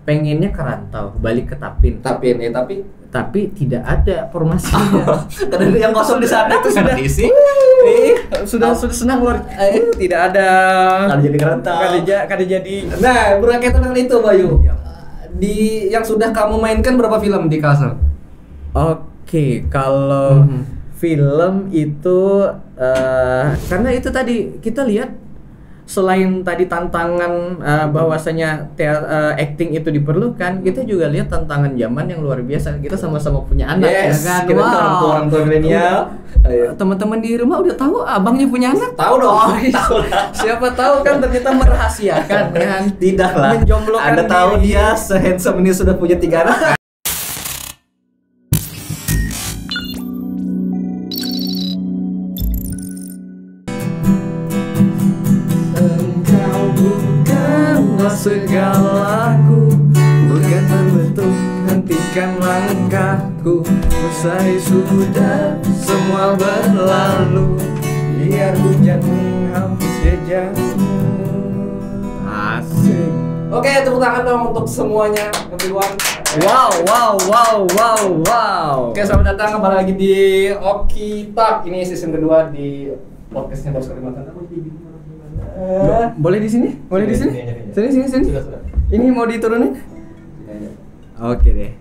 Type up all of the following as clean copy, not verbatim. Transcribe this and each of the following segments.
pengennya ke rantau, balik ke Tapin. Tapi tidak ada formasinya. Karena yang kosong di sana itu sudah diisi. Sudah senang luar. Tidak ada. Kada jadi kerantau. Kada jadi. Nah, berkaitan dengan itu Bayu. Di yang sudah kamu mainkan berapa film di Kalsel? Oke, kalau film itu karena itu tadi kita lihat selain tadi tantangan bahwasanya acting itu diperlukan, kita juga lihat tantangan zaman yang luar biasa. Kita sama-sama punya anak, ya kan? Kita orang tua milenial. Teman-teman di rumah udah tahu abangnya punya anak? Tahu dong. Tahu lah. Siapa tahu kan ternyata merahasiakan kan? Tidak lah. Menjomblokan Anda tahu diri. dia se-handsome ini sudah punya 3 anak. Segalaku, bukan membentuk, hentikan langkahku. Usai sudah semua berlalu, biar hujan menghapus jejakmu. Asik. Oke, tepuk tangan dong untuk semuanya, everyone. Wow. Oke, selamat datang kembali lagi di Oki Talk. Ini season kedua di podcastnya Bos Kalimantan. Boleh di sini? Boleh di sini? Sini. Sudah. Ini mau diturunin? Oke deh.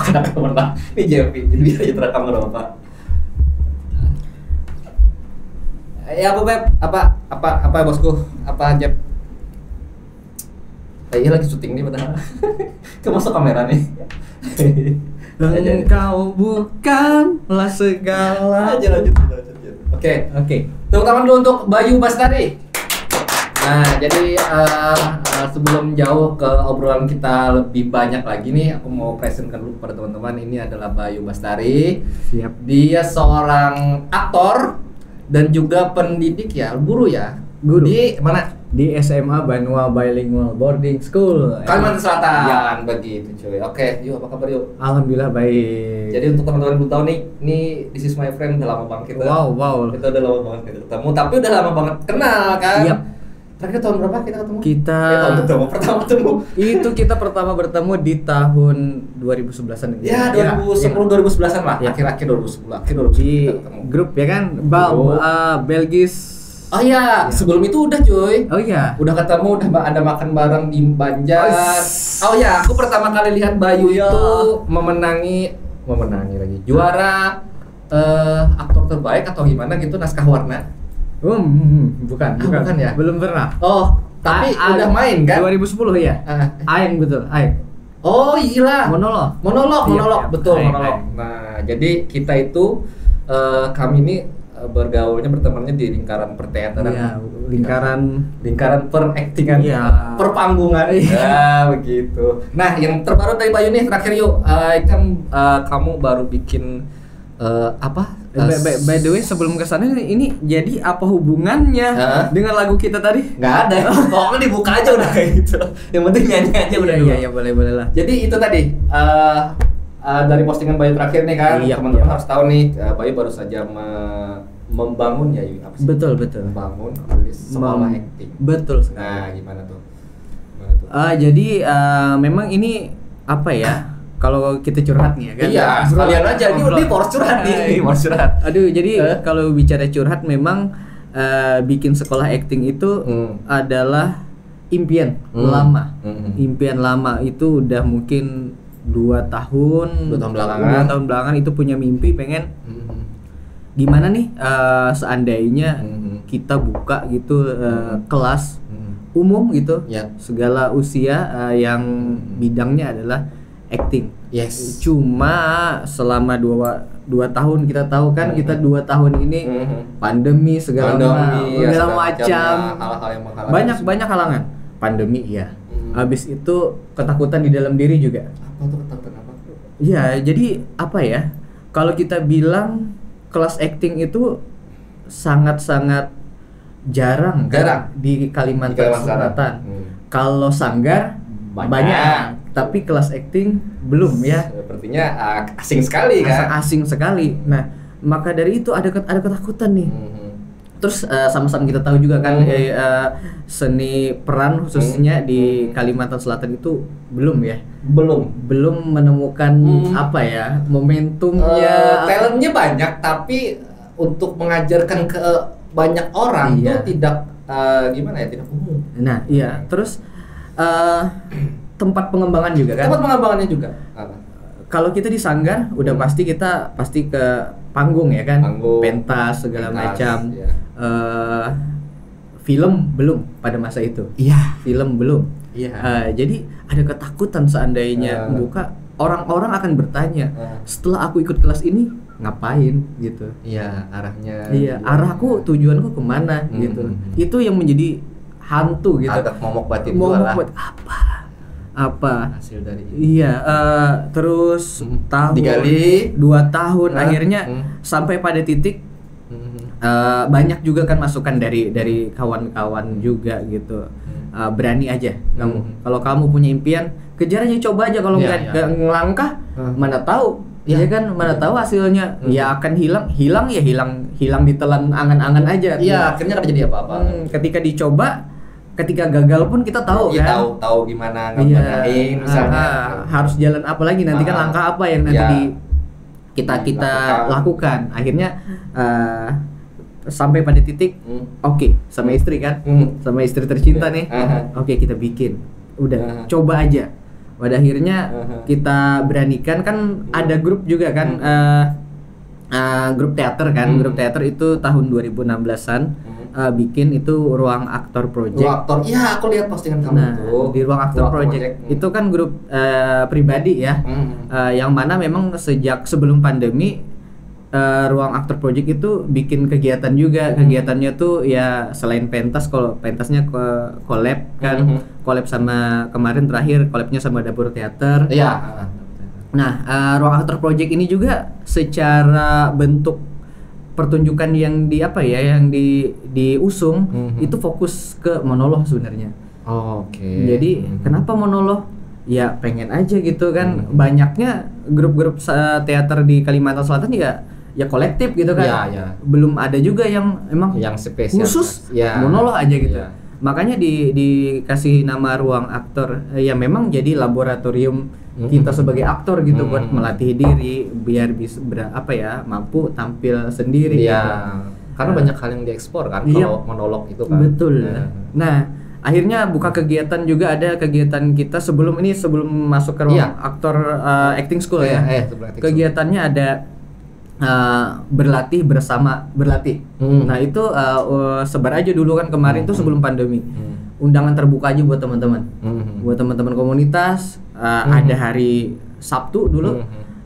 Kenapa pernah? Ini JP, jadi biar aja terekam nggak apa-apa. Ya apa Beb? Apa bosku? Apa Jeb? Iya lagi syuting nih padahal. Kemasuk kamera nih. Engkau bukanlah segala. Lanjut. Oke. Tepuk tangan dulu untuk Bayu Bastari. Nah, jadi sebelum jauh ke obrolan kita lebih banyak lagi nih, aku mau presentkan dulu kepada teman-teman. Ini adalah Bayu Bastari. Siap. Dia seorang aktor dan juga pendidik ya, guru ya. Guru. Di mana? Di SMA Banua Bilingual Boarding School. Kalimantan Selatan. Ya. Begitu cuy. Oke, yuk apa kabar yuk? Alhamdulillah baik. Jadi untuk teman-teman yang belum tahu nih, ini This Is My Friend udah lama banget kita. Wow. Kita udah lama banget kita ketemu, tapi udah lama banget kenal kan? Yap. Terakhir tahun berapa kita ketemu? Pertama ketemu. Itu kita pertama bertemu di tahun 2011-an. Ya, 2010-2011-an lah. Ya. Akhir 2010, akhir 2010 Di kita ketemu. grup ya kan? Belgis. Oh iya, sebelum itu udah cuy. Oh iya. Udah ketemu, udah ada makan bareng di Banjar. Oh iya, aku pertama kali lihat Bayu itu memenangi lagi. Juara aktor terbaik atau gimana gitu, naskah warna. Bukan ya? Belum pernah. Oh, tapi udah main kan? 2010 ya? Aing betul, Aing. Oh iya. Monolog. Iya, Betul, Aing. monolog. Nah, jadi kita itu kami ini bergaulnya bertemannya di lingkaran perteateran. Iya, lingkaran peraktingan. Iya. Perpanggungan. Ya, begitu. Nah, yang terbaru dari Bayu nih terakhir yuk. Kan kamu baru bikin apa? By the way, sebelum kesana ini jadi apa hubungannya dengan lagu kita tadi? Nggak ada. Pokoknya dibuka aja udah kayak gitu. Yang penting nyanyi aja udah dulu. Iya, boleh lah. Jadi itu tadi dari postingan Bayu terakhir nih kan, teman-teman harus tahu nih, Bayu baru saja membangun ya apa sih? Betul. Membangun sekolah acting. Betul sekali. Nah, gimana tuh? Jadi memang ini apa ya? Kalau kita curhat nih ya kan? Iya, sekalian aja. Ini harus curhat nih. Harus curhat. Aduh, jadi kalau bicara curhat memang bikin sekolah acting itu adalah impian lama. Impian lama itu udah mungkin 2 tahun belakangan itu punya mimpi pengen gimana nih seandainya kita buka gitu kelas umum gitu, segala usia yang bidangnya adalah acting. Yes. Cuma selama 2 tahun kita tahu kan kita 2 tahun ini pandemi segala macam hal-hal yang menghalangi. Banyak halangan. Pandemi ya. Habis itu ketakutan di dalam diri juga. Apa tuh ketakutan apa? Iya, jadi apa ya? Kalau kita bilang kelas acting itu sangat-sangat jarang di Kalimantan Selatan. Kalau sanggar banyak, tapi kelas acting belum ya. Sepertinya asing sekali kan? Asing sekali. Nah, maka dari itu ada ketakutan nih. Terus sama-sama kita tahu juga kan seni peran khususnya di Kalimantan Selatan itu belum menemukan apa ya, momentumnya. Talentnya banyak, tapi untuk mengajarkan ke banyak orang itu tidak tidak umum. Nah iya, terus tempat pengembangan juga kan. Tempat pengembangannya juga. Kalau kita di Sanggar udah pasti ke panggung ya kan, pentas segala macam. Ya. Film belum pada masa itu. Iya. Film belum. Iya. Jadi ada ketakutan seandainya buka, orang-orang akan bertanya, setelah aku ikut kelas ini ngapain gitu. Iya, arahnya. Iya, arahku, tujuanku kemana gitu. Itu yang menjadi hantu gitu. Agak momok batin apa hasil dari iya terus tahun digali 2 tahun akhirnya sampai pada titik banyak juga kan masukan dari kawan-kawan juga gitu. Berani aja kamu, kalau kamu punya impian kejar aja, coba aja, kalau nggak ngelangkah mana tahu ya kan, mana tahu hasilnya ya akan hilang ditelan angan-angan aja. Iya, akhirnya kan jadi apa-apa. Ketika dicoba, ketika gagal pun kita tahu kan, tahu gimana ngapain misalnya harus jalan apa lagi nanti kan, langkah apa yang nanti kita lakukan. Akhirnya sampai pada titik sama istri kan, sama istri tercinta nih, kita bikin, udah coba aja. Pada akhirnya kita beranikan kan, ada grup juga kan, grup teater kan, grup teater itu tahun 2016-an bikin itu Ruang Aktor Project. Ruang Aktor, iya aku lihat postingan kamu tuh. Di Ruang Aktor Project itu kan grup pribadi ya, yang mana memang sejak sebelum pandemi Ruang Aktor Project itu bikin kegiatan juga. Kegiatannya tuh ya selain pentas, kalau pentasnya collab kan, collab sama kemarin terakhir collabnya sama Dapur Teater. Iya. Nah, Ruang Aktor Project ini juga secara bentuk pertunjukan yang diusung itu fokus ke monolog sebenarnya. Jadi kenapa monolog? Ya pengen aja gitu kan. Banyaknya grup-grup teater di Kalimantan Selatan ya kolektif gitu kan. Belum ada juga yang emang yang spesial khusus monolog aja gitu. Makanya dikasih nama Ruang Aktor, ya memang jadi laboratorium kita sebagai aktor gitu, buat melatih diri biar bisa mampu tampil sendiri gitu. Karena banyak hal yang diekspor kan kalau monolog itu kan. Betul. Nah, akhirnya buka kegiatan juga, ada kegiatan kita sebelum masuk ke Ruang Aktor Acting School kegiatannya ada berlatih. Nah itu sebar aja dulu kan kemarin tuh sebelum pandemi. Undangan terbuka aja buat teman-teman, buat teman-teman komunitas. Ada hari Sabtu dulu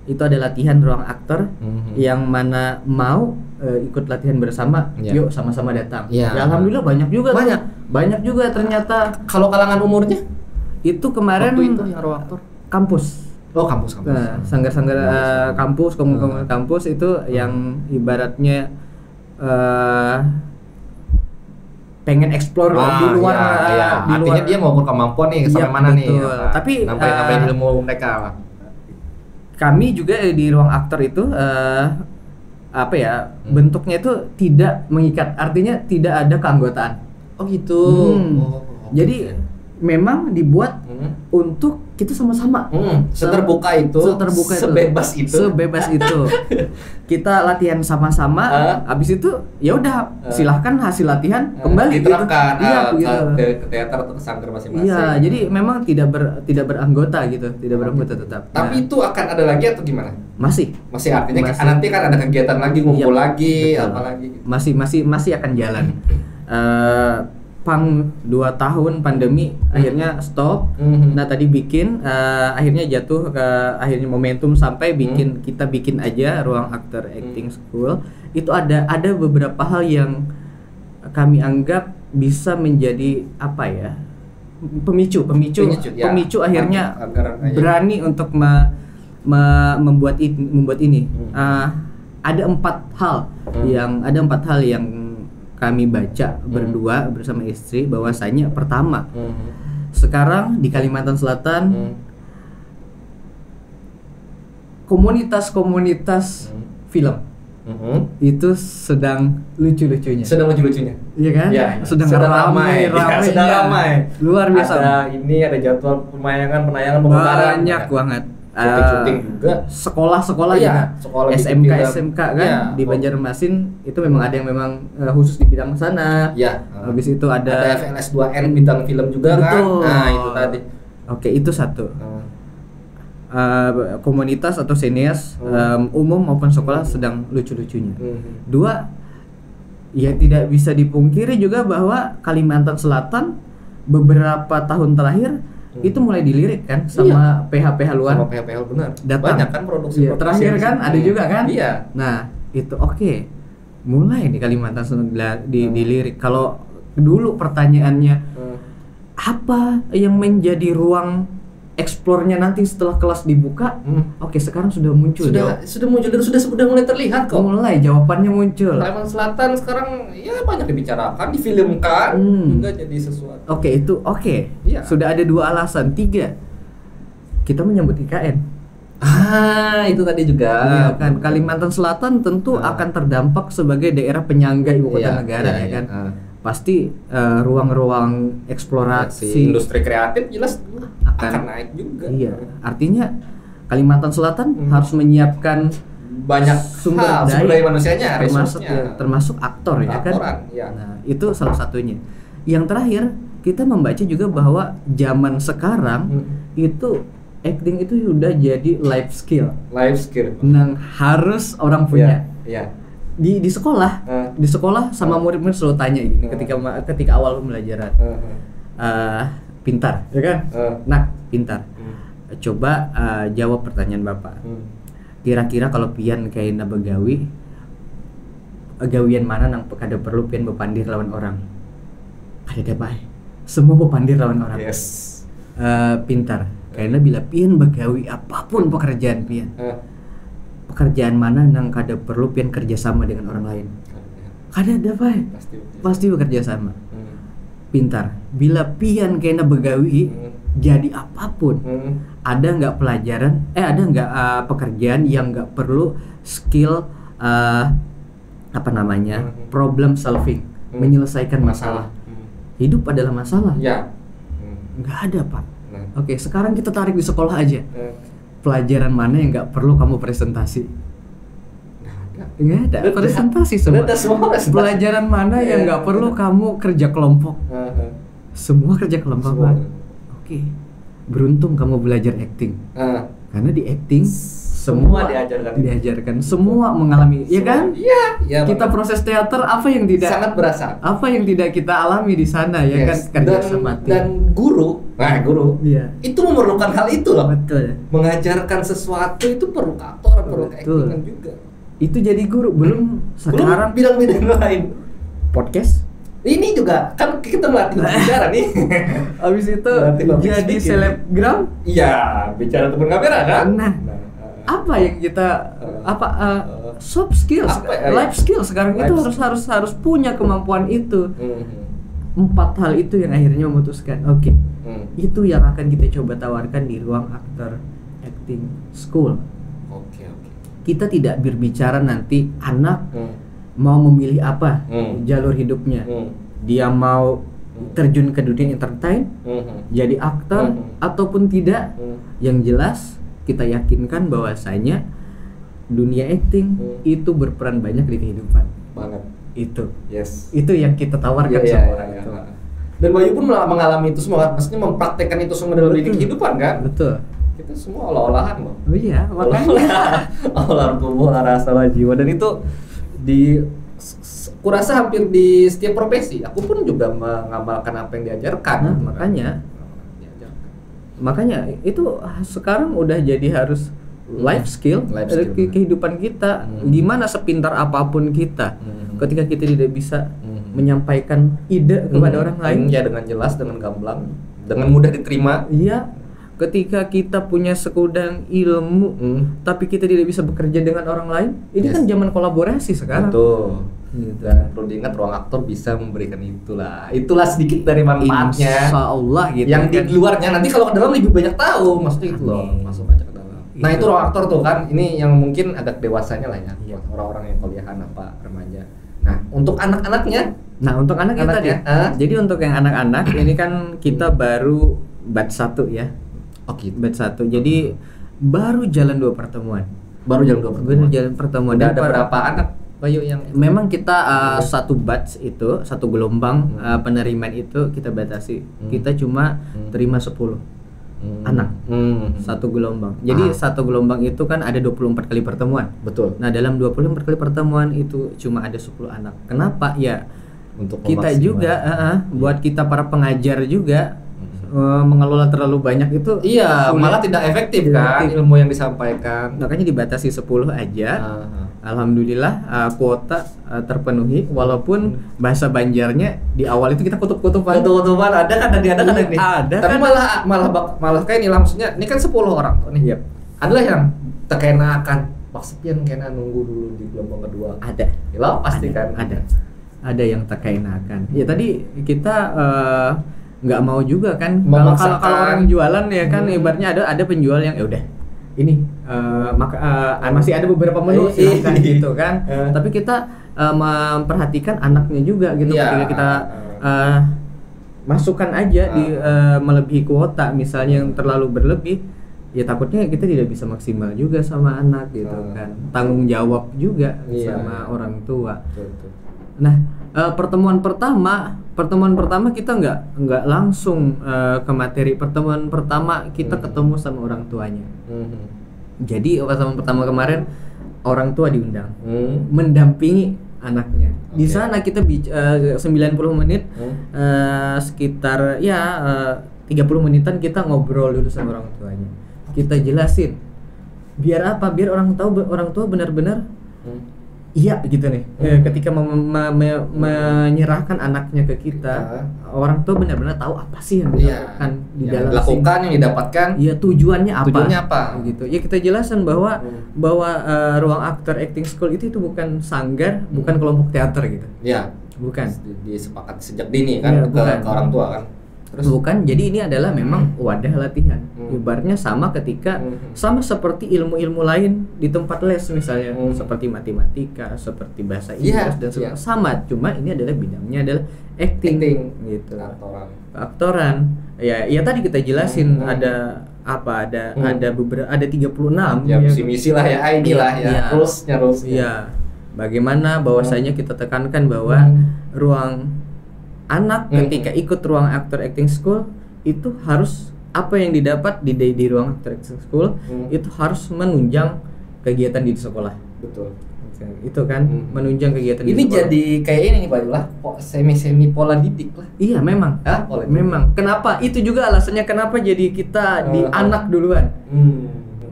itu ada latihan Ruang Aktor, yang mana mau ikut latihan bersama, yuk sama-sama datang. Ya alhamdulillah banyak juga ternyata. Kalau kalangan umurnya itu kemarin waktu itu yang Ruang Aktor kampus. Kampus. Nah, sanggar-sanggar kampus, komunitas kampus itu yang ibaratnya pengen explore di luar. Artinya dia mau kemampuan nih sampai mana nih. Tapi nambahin ilmu mereka. Kami juga di Ruang Aktor itu bentuknya itu tidak mengikat, artinya tidak ada keanggotaan. Oh gitu. Jadi memang dibuat untuk kita sama-sama seterbuka itu, sebebas itu kita latihan sama-sama. Habis itu ya udah silahkan hasil latihan kembali diterapkan gitu. Ke teater atau ke sanggar masing-masing. Iya, jadi memang tidak beranggota gitu, tidak beranggota tetap. Tapi itu akan ada lagi atau gimana? Masih artinya nanti kan ada kegiatan lagi, ngumpul lagi, betul. apa lagi gitu. Masih akan jalan. 2 tahun pandemi akhirnya stop. Nah tadi bikin akhirnya jatuh ke akhirnya momentum sampai kita bikin aja Ruang Aktor Acting School. Itu ada beberapa hal yang kami anggap bisa menjadi pemicu akhirnya berani untuk membuat ini. Ada 4 hal yang kami baca berdua bersama istri, bahwasanya pertama, sekarang di Kalimantan Selatan komunitas film itu sedang lucu-lucunya. Iya kan? Ya, sedang ramai. Luar biasa. Ada jadwal penayangan pembongkaran. Banyak banget. Syuting juga. Sekolah juga. Sekolah SMK kan di Banjarmasin itu memang ada yang memang khusus di bidang sana. Iya. Habis itu ada FLS 2N bidang film juga. Betul. Kan. Nah, itu tadi. Oke, itu satu. Komunitas atau senias umum maupun sekolah sedang lucu-lucunya. Dua, ya tidak bisa dipungkiri juga bahwa Kalimantan Selatan beberapa tahun terakhir itu mulai dilirik kan sama PH-PH luar. Sama PH-PH benar. Datang. Banyak kan produksi. Terakhir kan ada juga kan? Iya. Nah, itu oke. Mulai di Kalimantan Selatan dilirik. Kalau dulu pertanyaannya apa yang menjadi ruang eksplornya nanti setelah kelas dibuka? Oke, sekarang sudah muncul. Sudah muncul dan sudah mulai terlihat kok. Mulai jawabannya muncul. Kalimantan Selatan sekarang ya banyak dibicarakan, difilmkan, juga jadi sesuatu. Oke, itu oke. Iya. Sudah ada 2 alasan. 3, kita menyambut IKN. Itu tadi juga. Iya kan, Kalimantan Selatan tentu akan terdampak sebagai daerah penyangga ibu kota negara ya kan. Pasti ruang-ruang eksplorasi industri kreatif jelas akan naik juga. Iya, artinya Kalimantan Selatan harus menyiapkan banyak sumber daya manusianya, termasuk aktor ya kan. Ya. Nah, itu salah satunya. Yang terakhir, kita membaca juga bahwa zaman sekarang itu acting itu sudah jadi life skill. Yang harus orang punya. Iya. Di sekolah sama murid-murid selalu tanya gini ketika awal pembelajaran. Pintar, ya kan? Nah, pintar. Coba jawab pertanyaan Bapak. Kira-kira kalau pian kayak begawi, gawian mana nang kada perlu pian bepandir lawan orang? Ada baik. Semua bepandir lawan orang. Yes. Pintar. Karena bila pian begawi apapun pekerjaan pian. Pekerjaan mana nang kada perlu pian kerjasama dengan orang lain? Kada ada baik. Pasti bekerja sama. Pintar. Bila pian kena begawi jadi apapun, ada nggak pelajaran? Ada nggak pekerjaan yang nggak perlu skill problem solving, menyelesaikan masalah. Hidup adalah masalah. Ya. Nggak ada Pak. Oke, sekarang kita tarik di sekolah aja. Pelajaran mana yang nggak perlu kamu presentasi? Nggak ada. Presentasi semua. Pelajaran mana yang nggak perlu kamu kerja kelompok? Semua kerja kelompok. Oke. Beruntung kamu belajar acting. Karena di acting semua diajarkan. Semua mengalami, ya kan? Iya. Kita proses teater apa yang tidak sangat berasa. Apa yang tidak kita alami di sana ya kan? Kerja sama tim. Dan guru. Iya. Itu memerlukan hal itu loh. Betul. Mengajarkan sesuatu itu perlu aktor, perlu acting juga. Itu jadi guru belum sekarang bidang-bidang lain. Podcast ini juga kan kita melatih bicara nih. Abis itu jadi selebgram. Iya, bicara depan kamera kan. Nah, apa yang kita soft skill, life skill sekarang itu harus punya kemampuan itu. 4 hal itu yang akhirnya memutuskan. Oke. Itu yang akan kita coba tawarkan di ruang aktor acting school. Kita tidak berbicara nanti anak mau memilih apa jalur hidupnya. Dia mau terjun ke dunia entertain, jadi aktor ataupun tidak. Yang jelas kita yakinkan bahwasanya dunia acting itu berperan banyak di kehidupan. Banget. Itu. Yes. Itu yang kita tawarkan sama orang itu. Dan Bayu pun mengalami itu semua, maksudnya mempraktekkan itu semua dalam kehidupan kan? Betul. Kita semua olah-olahan loh. Oh iya, makanya olah tubuh, olah rasa, olah jiwa, dan itu kurasa hampir di setiap profesi. Aku pun juga mengamalkan apa yang diajarkan. Nah, makanya itu sekarang udah jadi harus life skill dari kehidupan kita. Gimana sepintar apapun kita, ketika kita tidak bisa menyampaikan ide kepada orang lain, ya dengan jelas, dengan gamblang, dengan mudah diterima. Iya. Ketika kita punya sekudang ilmu, tapi kita tidak bisa bekerja dengan orang lain, ini kan zaman kolaborasi sekarang. Betul. Dan perlu diingat ruang aktor bisa memberikan itulah sedikit dari manfaatnya. Insya Allah gitu. Yang di luarnya nanti kalau ke dalam lebih banyak tahu, maksudnya itu loh, masuk aja ke dalam. Nah itu ruang aktor tuh kan, ini yang mungkin agak dewasanya lah ya, Iya. orang-orang yang kuliahan apa remaja. Nah untuk anak-anaknya, Nah untuk anak-anak tadi, jadi untuk yang anak-anak ini kan kita baru batch 1 ya. Oke, Batch 1, jadi baru jalan 2 pertemuan. baru jalan 2 pertemuan. Baru jalan pertemuan. Udah Dan ada berapa anak Bayu yang memang kita satu batch itu, satu gelombang penerimaan itu kita batasi. Kita cuma terima 10 anak satu gelombang. Jadi satu gelombang itu kan ada 24 kali pertemuan. Betul. Nah, dalam 24 kali pertemuan itu cuma ada 10 anak. Kenapa? Ya Untuk kita juga buat kita para pengajar juga mengelola terlalu banyak itu iya, sulit. malah tidak efektif Tidak kan efektif. ilmu yang disampaikan. Makanya dibatasi 10 aja. Alhamdulillah kuota terpenuhi walaupun bahasa Banjarnya di awal itu kita kutup-kutupan. Kutuban ada kan nih. Ada Tapi kan? malah kayak nih maksudnya ini kan 10 orang tuh nih. Yep. Adalah yang tekena akan pastian kena nunggu dulu di gelombang kedua. Ada. Gila pasti kan. Ada yang terkenakan. Ya tadi kita nggak mau juga kan Memaksakan. kalau orang jualan ya kan ibaratnya ada penjual yang ya udah ini masih ada beberapa menu silahkan gitu kan. Tapi kita memperhatikan anaknya juga gitu. Iya. Ketika kita masukkan aja di melebihi kuota misalnya yang terlalu berlebih, ya takutnya kita tidak bisa maksimal juga sama anak gitu kan. Tanggung jawab juga sama orang tua. Betul. Nah, pertemuan pertama kita nggak langsung ke materi. Pertemuan pertama kita ketemu sama orang tuanya. Jadi pertemuan pertama kemarin orang tua diundang mendampingi anaknya. Di sana kita 90 menit sekitar 30 menitan kita ngobrol dulu sama orang tuanya. Kita jelasin. Biar apa? Biar orang tua benar-benar iya gitu nih. Ketika menyerahkan anaknya ke kita, orang tua benar-benar tahu apa sih yang dilakukan di yang dalam dilakukan, yang didapatkan. Iya, tujuannya apa? Gitu. Ya kita jelaskan bahwa ruang aktor acting school itu bukan sanggar, bukan kelompok teater gitu. Iya. Bukan. Disepakati sejak dini kan ke orang tua kan. Terus bukan, jadi ini adalah memang wadah latihan. Ibaratnya sama ketika sama seperti ilmu-ilmu lain di tempat les misalnya, seperti matematika, seperti bahasa Inggris dan sebagainya. Sama, cuma ini adalah bidangnya adalah acting. Gitu. Aktoran. Ya tadi kita jelasin ada apa? Ada beberapa, ada 36 ya misi lah ya, ID lah ya. Rules. Iya. Bagaimana bahwasanya kita tekankan bahwa ruang anak ketika ikut ruang aktor acting school itu harus apa yang didapat di ruang aktor acting school itu harus menunjang kegiatan di sekolah. Betul. Itu kan menunjang kegiatan ini di sekolah. Jadi kayak ini nih Pak lah, semi pola didik lah. Iya memang. Pola didik. Memang. Kenapa? Itu juga alasannya kenapa jadi kita di anak duluan.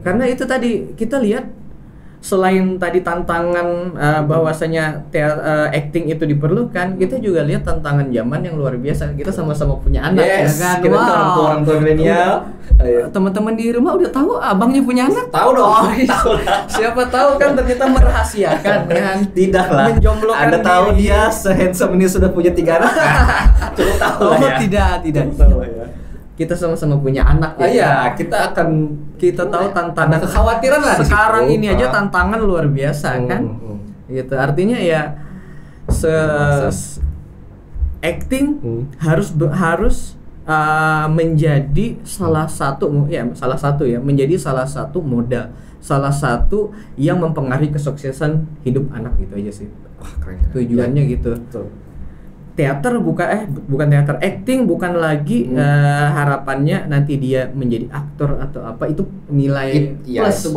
Karena itu tadi kita lihat selain tadi tantangan bahwasanya acting itu diperlukan, kita juga lihat tantangan zaman yang luar biasa. Kita sama-sama punya anak, ya kan? Kita orang tua milenial. Teman-teman di rumah udah tahu abangnya punya anak? Tahu dong. Tahu lah. Siapa tahu kan ternyata merahasiakan kan? Tidak lah. Menjomblokan Anda tahu dia se-handsome ini sudah punya 3 anak? Cukup tahu lah ya. Tidak. Tahu ya. Kita sama-sama punya anak ya. Kita tahu tantangan, kekhawatiran lah sekarang ini aja tantangan luar biasa kan. Gitu. Artinya ya acting harus menjadi salah satu menjadi salah satu modal, salah satu yang mempengaruhi kesuksesan hidup anak gitu aja sih. Wah, keren. Tujuannya gitu. Betul. Teater bukan teater, acting bukan lagi harapannya nanti dia menjadi aktor atau apa, itu nilai plus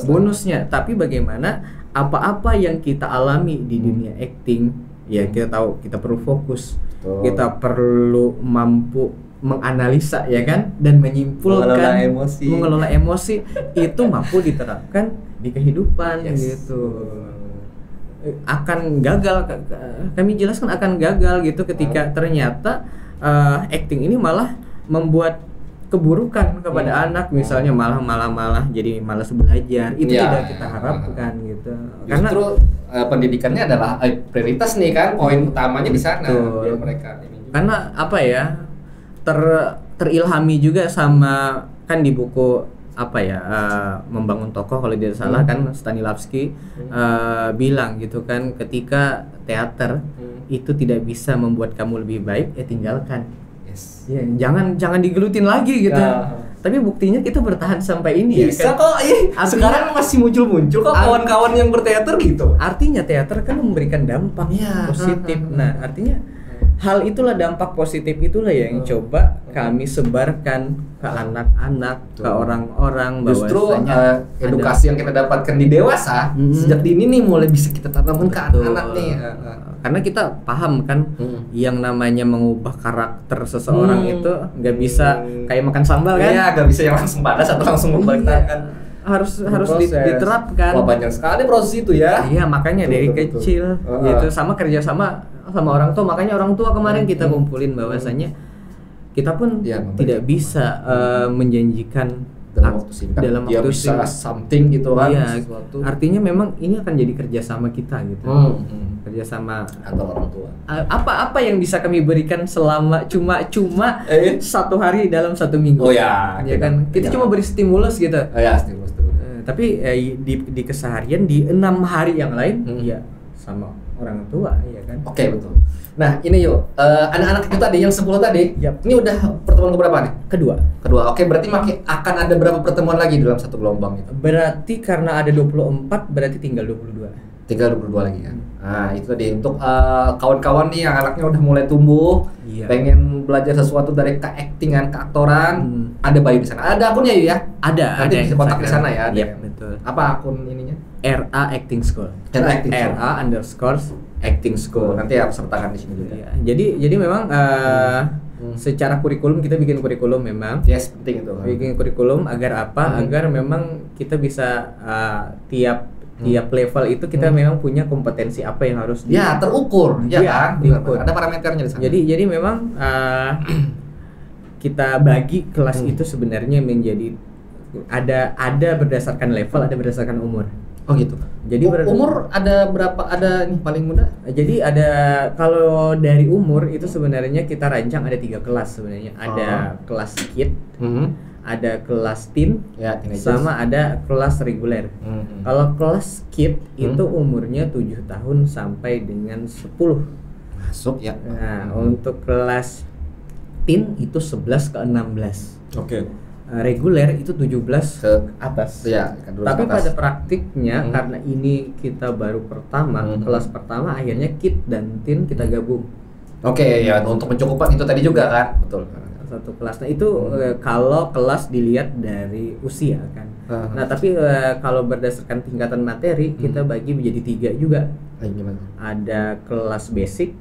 bonusnya. Tapi bagaimana apa-apa yang kita alami di dunia acting, ya kita tahu kita perlu fokus, kita perlu mampu menganalisa ya kan, dan menyimpulkan, mengelola emosi itu mampu diterapkan di kehidupan gitu. Akan gagal, kami jelaskan akan gagal gitu ketika ternyata acting ini malah membuat keburukan kepada anak, misalnya malah jadi malas belajar. Itu tidak kita harapkan gitu. Justru pendidikannya adalah prioritas nih kan, poin utamanya di sana biar mereka ini juga. Karena apa ya, terilhami juga sama kan di buku membangun tokoh kalau tidak salah kan Stanislavski bilang gitu kan, ketika teater itu tidak bisa membuat kamu lebih baik, tinggalkan. Yes. Ya, jangan digelutin lagi gitu. Tapi buktinya kita bertahan sampai ini bisa ya kan? kok. Sekarang masih muncul kok kawan-kawan yang berteater gitu. Artinya teater kan memberikan dampak positif. Nah, artinya hal itulah, dampak positif itulah yang coba kami sebarkan ke anak-anak, ke orang-orang, justru edukasi yang kita dapatkan di dewasa sejak dini nih mulai bisa kita tanamkan ke anak-anak nih. Karena kita paham kan yang namanya mengubah karakter seseorang itu nggak bisa kayak makan sambal kan? Iya, nggak bisa yang langsung padas atau langsung membalik kan. Harus diterapkan. Wah, banyak sekali proses itu ya. Iya, makanya dari kecil gitu, sama kerjasama sama orang tua. Makanya orang tua kemarin kita kumpulin bahwasanya kita pun tidak bisa menjanjikan dalam waktu singkat dia bisa something gitu kan. Iya, artinya memang ini akan jadi kerjasama kita gitu. Kerjasama atau orang tua. Apa yang bisa kami berikan selama cuma satu hari dalam satu minggu? Oh ya kan kita cuma beri stimulus gitu. Stimulus. Tapi di keseharian di 6 hari yang lain ya sama orang tua, ya kan. Oke, betul. Nah, ini yuk, anak-anak itu tadi yang 10 tadi. Ini udah pertemuan keberapa nih? Kedua. Oke, berarti akan ada berapa pertemuan lagi dalam satu gelombang itu? Berarti karena ada 24, berarti tinggal 22. Tinggal 22 lagi kan. Nah, itu tadi untuk kawan-kawan nih yang anaknya udah mulai tumbuh, pengen belajar sesuatu dari keaktingan, keaktoran, ada Bayu di sana. Ada akunnya ya? Ada. Nanti bisa kontak di sana ya. Iya, betul. Apa akun ininya? RA Acting School. RA_Acting School. Nanti aku sertakan di sini juga. Iya. Jadi memang secara kurikulum kita bikin kurikulum memang. Yes, penting itu. Bikin kurikulum agar apa? Agar memang kita bisa tiap level itu kita memang punya kompetensi apa yang harus terukur kan? Diukur. Ada parameternya di sana. Jadi memang kita bagi kelas itu sebenarnya menjadi ada berdasarkan level, ada berdasarkan umur. Oh gitu. Jadi umur ada berapa? Ada nih paling muda. Jadi ada, kalau dari umur itu sebenarnya kita rancang ada 3 kelas sebenarnya. Ada kelas kid, ada kelas teen, sama ada kelas reguler. Kalau kelas kid itu umurnya 7 tahun sampai dengan 10. Masuk ya. Nah, untuk kelas teen itu 11 ke 16. Oke. Reguler itu 17 ke atas. Iya, tapi pada praktiknya karena ini kita baru pertama, kelas pertama, akhirnya kid dan teen kita gabung. Oke, ya untuk mencukupkan itu tadi juga kan. Betul. Satu kelas. Nah, itu kalau kelas dilihat dari usia kan. Nah, tapi kalau berdasarkan tingkatan materi kita bagi menjadi 3 juga. Ada kelas basic,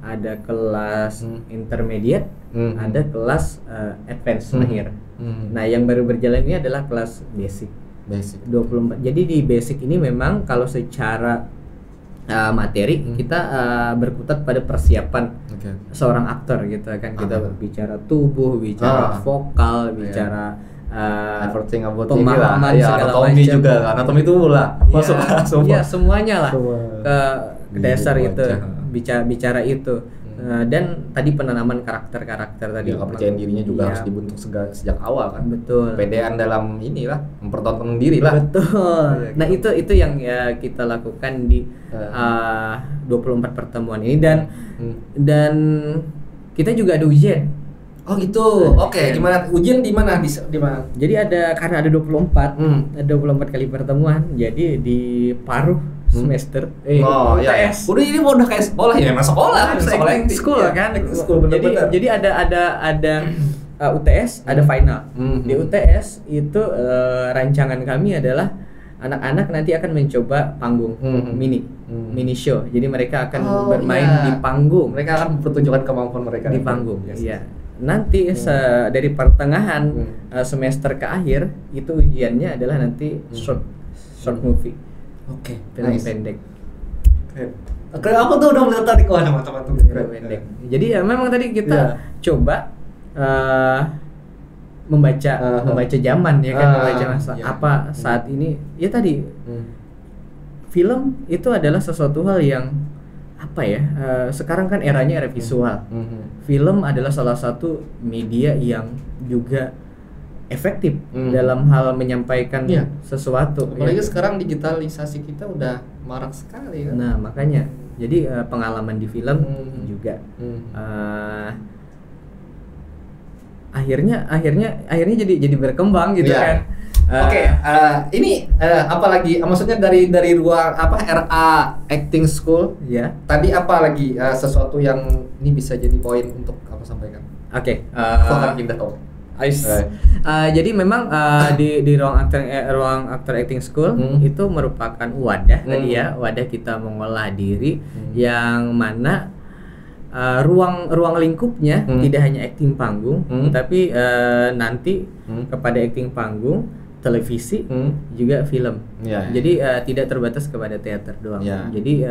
ada kelas intermediate, ada kelas advance mahir. Nah, yang baru berjalan ini adalah kelas basic. 24. Jadi di basic ini memang kalau secara materi kita berkutat pada persiapan seorang aktor gitu kan. Kita berbicara tubuh, bicara vokal, bicara everything about pemahaman segala anatomi macam. Juga anatomi tubuh lah masuk semua. Iya, semuanya lah ke dasar itu bicara itu. Dan tadi penanaman karakter tadi, kepercayaan dirinya juga harus dibentuk sejak awal kan. Betul. Pedean dalam inilah mempertontonkan diri lah. Betul. Nah, itu yang kita lakukan di 24 pertemuan ini, dan kita juga ada ujian. Oh gitu. Oke. Gimana ujian di mana? Di mana? Jadi karena ada 24, ada 24 kali pertemuan. Jadi di paruh semester UTS. Udah kayak sekolah ya, memang sekolah school kan. Jadi ada UTS, ada final. Di UTS itu rancangan kami adalah anak-anak nanti akan mencoba panggung mini show. Jadi mereka akan bermain di panggung. Mereka akan mempertunjukkan kemampuan mereka di panggung. Iya. Nanti dari pertengahan semester ke akhir itu ujiannya adalah nanti short movie. Oke, film pendek. Oke, aku tuh udah mulai tertarik teman-teman tuh pendek. Jadi ya memang tadi kita coba membaca zaman ya kan, membaca masa apa saat ini. Ya tadi film itu adalah sesuatu hal yang apa ya? Sekarang kan eranya era visual. Film adalah salah satu media yang juga efektif dalam hal menyampaikan sesuatu. Apalagi sekarang digitalisasi kita udah marak sekali kan. Nah, makanya jadi pengalaman di film juga akhirnya jadi berkembang gitu kan. Oke, ini apalagi maksudnya dari ruang RA Acting School ya. Tadi apa lagi sesuatu yang ini bisa jadi poin untuk kamu sampaikan? Oke, pindah topik. Jadi memang di ruang aktor acting school itu merupakan wadah tadi ya, wadah kita mengolah diri yang mana ruang lingkupnya tidak hanya acting panggung, tapi nanti kepada acting panggung, televisi, juga film. Jadi tidak terbatas kepada teater doang. Jadi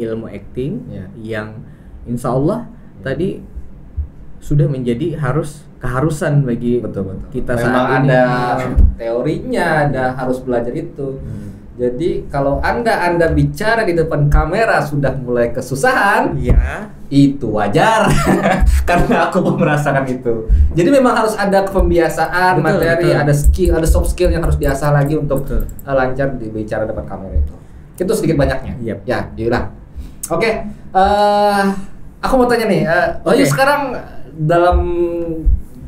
ilmu acting yang insya Allah tadi sudah menjadi keharusan bagi kita saat ini. Ada teorinya, ada harus belajar itu. Jadi kalau anda bicara di depan kamera sudah mulai kesusahan, itu wajar. Karena aku pun merasakan itu. Jadi memang harus ada pembiasaan, materi, ada skill, ada soft skill yang harus diasah lagi untuk lancar bicara depan kamera itu. Itu sedikit banyaknya. Ya, yaudah. Oke, aku mau tanya nih, sekarang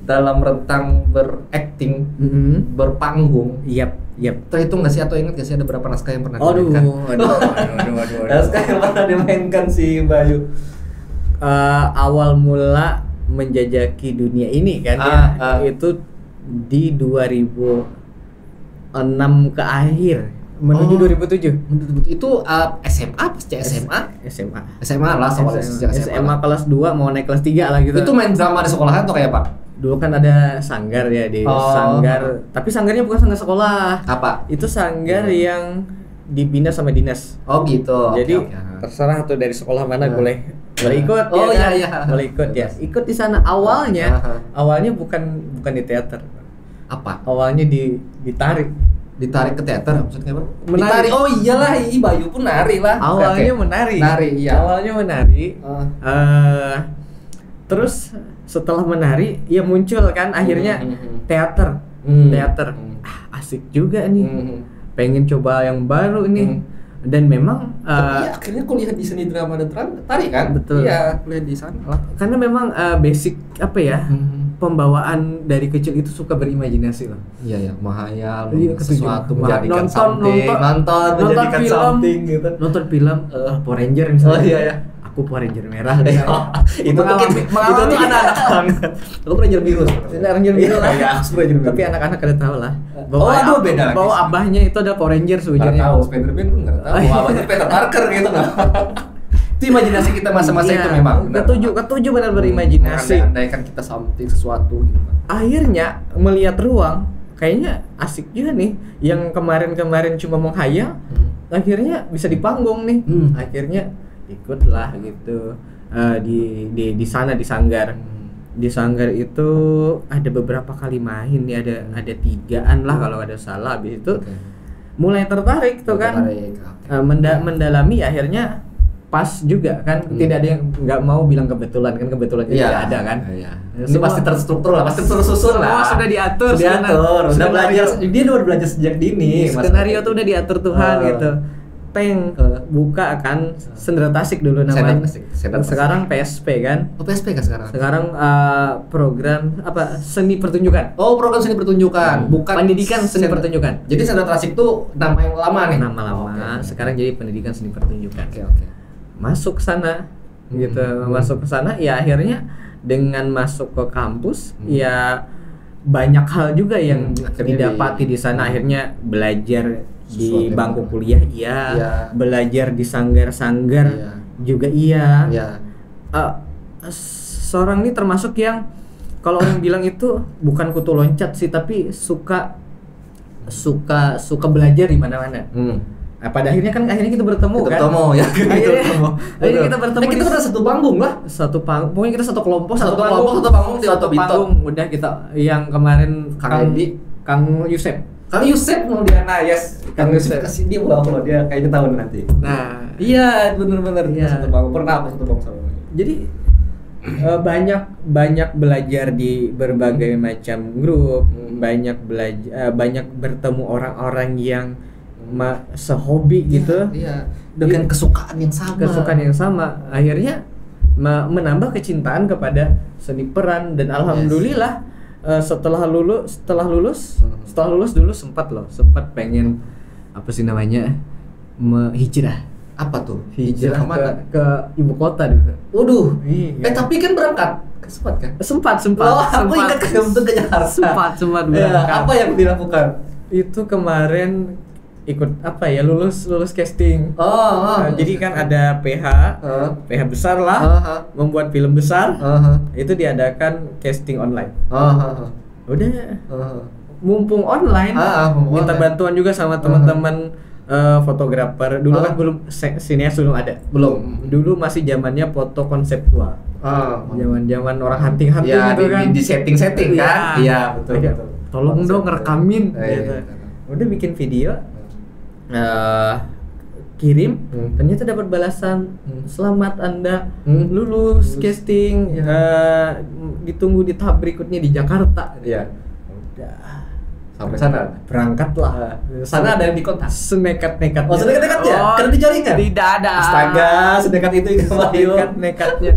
dalam rentang berakting, berpanggung, terhitung nggak sih atau ingat nggak sih ada berapa naskah yang pernah dimainkan? Naskah yang pernah dimainkan si Bayu. Awal mula menjajaki dunia ini kan itu di 2006 ke akhir menuju 2007. Itu SMA pasti SMA lah, SMA kelas 2 mau naik kelas 3 lah gitu. Itu main drama di sekolahan atau kayak apa? Dulu kan ada sanggar ya di sanggar, tapi sanggarnya bukan sanggar sekolah. Apa? Itu sanggar yang dibina sama dinas. Oh gitu. Jadi terserah tuh dari sekolah mana boleh ikut. Boleh ikut ya. Ikut di sana awalnya bukan di teater. Apa? Awalnya ditarik ke teater maksudnya apa? Menari. Oh iyalah, Bayu pun nari lah. Awalnya menari. Awalnya menari. Terus setelah menari ya muncul kan akhirnya teater. Asik juga nih. Pengen coba yang baru nih. Dan memang akhirnya kuliah di seni drama dan tari kan? Betul. Iya, kuliah di sana lah. Karena memang basic pembawaan dari kecil itu suka berimajinasi loh. Iya, menghayal sesuatu, menjadikan menjadikan film, something gitu. Nonton film Power Ranger misalnya. Oh iya. Aku Power Ranger merah. Itu tuh anak-anak banget. Aku Ranger biru. Ranger biru lah. Iya, tapi anak-anak kada tahu lah. Beda. Bahwa abahnya itu ada Power Ranger sebenarnya. Tahu Spider-Man pun enggak tahu. Abahnya Peter Parker gitu kan. Itu imajinasi kita masa-masa itu memang. Ketujuh benar berimajinasi. Andaikan kita something sesuatu gitu kan. Akhirnya melihat ruang, kayaknya asik juga nih. Yang kemarin cuma menghayal, akhirnya bisa di panggung nih. Akhirnya ikutlah gitu. Di sana di sanggar. Di sanggar itu ada beberapa kali main nih, ada 3-an lah kalau ada salah. Habis itu mulai tertarik tuh kan. Mendalami akhirnya pas juga kan, tidak ada yang nggak mau bilang kebetulan tidak ada kan. Ini pasti terstruktur lah, pasti tersusun lah. Sudah diatur, udah belajar, dia udah belajar sejak dini. Skenario tuh udah diatur Tuhan gitu. Buka kan Sendera Tasik dulu namanya. Sekarang PSP kan. Oh PSP kan sekarang. Sekarang program apa seni pertunjukan. Oh program seni pertunjukan, bukan pendidikan seni pertunjukan. Jadi Sendera Tasik tuh nama yang lama nih. Nama lama. Sekarang jadi pendidikan seni pertunjukan. Oke. Masuk sana gitu. Masuk ke sana ya akhirnya dengan masuk ke kampus ya banyak hal juga yang didapati di sana. Akhirnya belajar di bangku kuliah belajar di sanggar-sanggar juga seorang ini termasuk yang kalau orang bilang itu bukan kutu loncat sih, tapi suka belajar di mana-mana. Pada akhirnya kita bertemu kan. Akhirnya kita bertemu. Kita udah satu panggung lah. Pokoknya kita satu kelompok, satu panggung. Udah kita yang kemarin Kang Yusep Muldiana, Kang Yusef kasih dia pulang dia kayaknya tahun nanti. Nah, iya benar-benar satu panggung. Pernah aku satu panggung sama dia. Jadi banyak belajar di berbagai macam grup, banyak bertemu orang-orang yang sehobi gitu. Iya. Dengan kesukaan yang sama. Akhirnya menambah kecintaan kepada seni peran, dan alhamdulillah setelah lulus dulu sempat pengen apa sih namanya, hijrah. Apa tuh? Hijrah ke ibu kota dulu. Waduh. Iya. Tapi kan berangkat. Sempat kan? Sempat. Oh, aku ingat kamu tuh ke Jakarta. Sempat berangkat. Ya, apa yang dilakukan? Itu kemarin ikut lulus casting. Jadi kan ada PH besar lah, membuat film besar. Itu diadakan casting online. Udah. Mumpung online, minta bantuan juga sama teman-teman fotografer. Dulu kan belum sineas, belum ada. Dulu masih zamannya foto konseptual. Zaman orang hunting-hunting ya, gitu kan. Di setting kan? Iya, betul. Tolong dong rekamin gitu. Udah bikin video. Kirim, ternyata dapat balasan, selamat Anda lulus casting, ditunggu di tahap berikutnya di Jakarta. Iya. Udah. Sampai sana berangkatlah. Sana ada yang dikontak. Senekat-nekatnya. Oh, senekat-nekatnya? Karena dijaringan? Tidak ada. Astaga, senekat itu Senekat-nekatnya.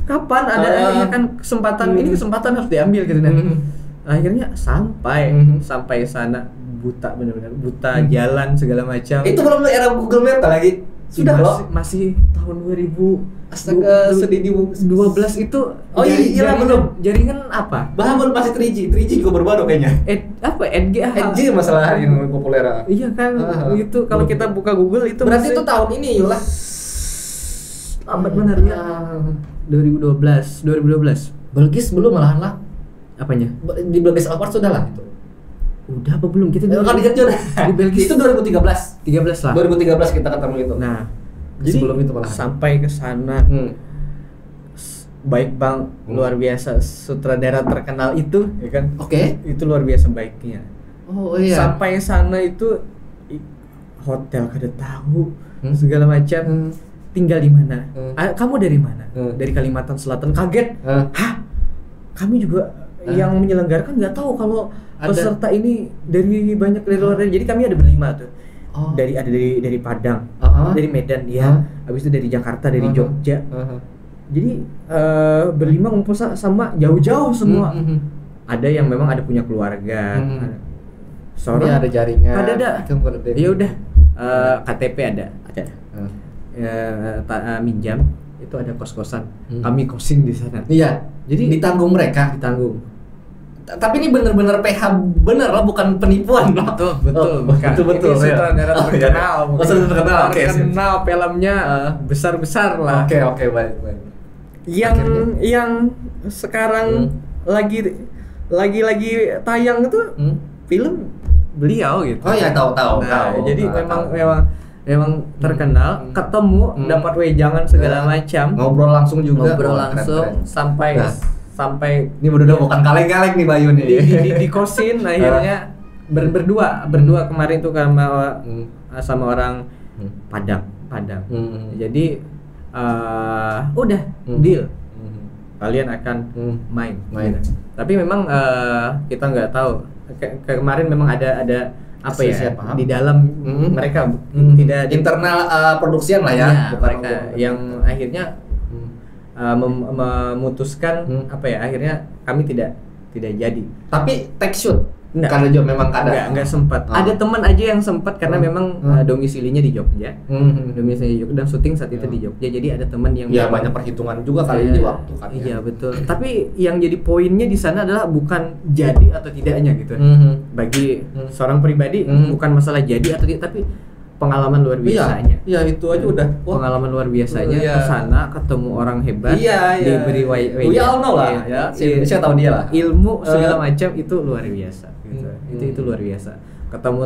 Kapan ada ya kan kesempatan, ini kesempatan harus diambil gitu kan. Akhirnya sampai sana buta, benar-benar buta, jalan segala macam. Itu belum era Google Map lagi. Sudah masih tahun 2000. Astaga, sedih di 12 itu. Oh iya, belum. Jaringan apa? Bahkan masih 3G juga baru kayaknya. Edg masalah yang populer. Iya kan, itu kalau kita buka Google itu berarti itu tahun ini lah. Lambat benar ya. 2012. Belgis belum malahan lah. Apanya? Di Belgis Award sudah lah itu. Udah apa belum? Kita kan di Belgis itu 2013 lah. 2013 kita ketemu itu. Nah, jadi sebelum itu malah sampai ke sana. Baik Bang, luar biasa, sutradara terkenal itu, ya kan? Oke. Itu luar biasa baiknya. Oh iya. Sampai sana itu hotel kada tahu, segala macam. Tinggal di mana? Kamu dari mana? Dari Kalimantan Selatan. Kaget. Hah? Kami juga yang menyelenggarakan nggak tahu kalau peserta ini dari luar. Jadi kami ada berlima tuh. Dari Padang, dari Medan ya. Habis itu dari Jakarta, dari Jogja. Jadi berlima ngumpul sama jauh-jauh semua. Ada yang memang ada punya keluarga. Soalnya ada jaringan. Ada. Ya udah. KTP ada. Minjam. Itu ada kos-kosan. Kami kosin di sana. Iya. Jadi ditanggung mereka. Ditanggung. Tapi ini bener-bener PH bener loh, bukan penipuan loh. Betul. Betul. Ini sutradara terkenal. Terkenal. Terkenal, filmnya besar-besar lah. Oke, baik. Yang sekarang lagi tayang itu film beliau gitu. Oh ya, tahu. Jadi memang terkenal, ketemu, dapat wejangan segala macam. Ngobrol langsung Keren. sampai ini udah bukan kaleng-kaleng nih Bayu nih. Di kosin akhirnya berdua kemarin tuh sama orang Padang. Jadi udah deal. Kalian akan main. Tapi memang kita nggak tahu. Kemarin memang ada apa ya di dalam mereka tidak internal produksian lah ya, bukan mereka yang akhirnya memutuskan apa ya, akhirnya kami tidak jadi. Tapi take shoot karena juga memang nggak sempat. Ada teman aja yang sempat karena memang domisilinya di Jogja. Domisilinya di Jogja dan syuting saat itu di Jogja. Jadi ada teman yang banyak perhitungan juga kali di waktu kan. Iya betul. Tapi yang jadi poinnya di sana adalah bukan jadi atau tidaknya gitu. Bagi seorang pribadi bukan masalah jadi atau tidak, tapi pengalaman luar biasanya. Iya, itu aja udah. Pengalaman luar biasanya ke sana, ketemu orang hebat, diberi we all know lah. Saya tahu dia lah. Ilmu segala macam itu luar biasa gitu. Itu luar biasa.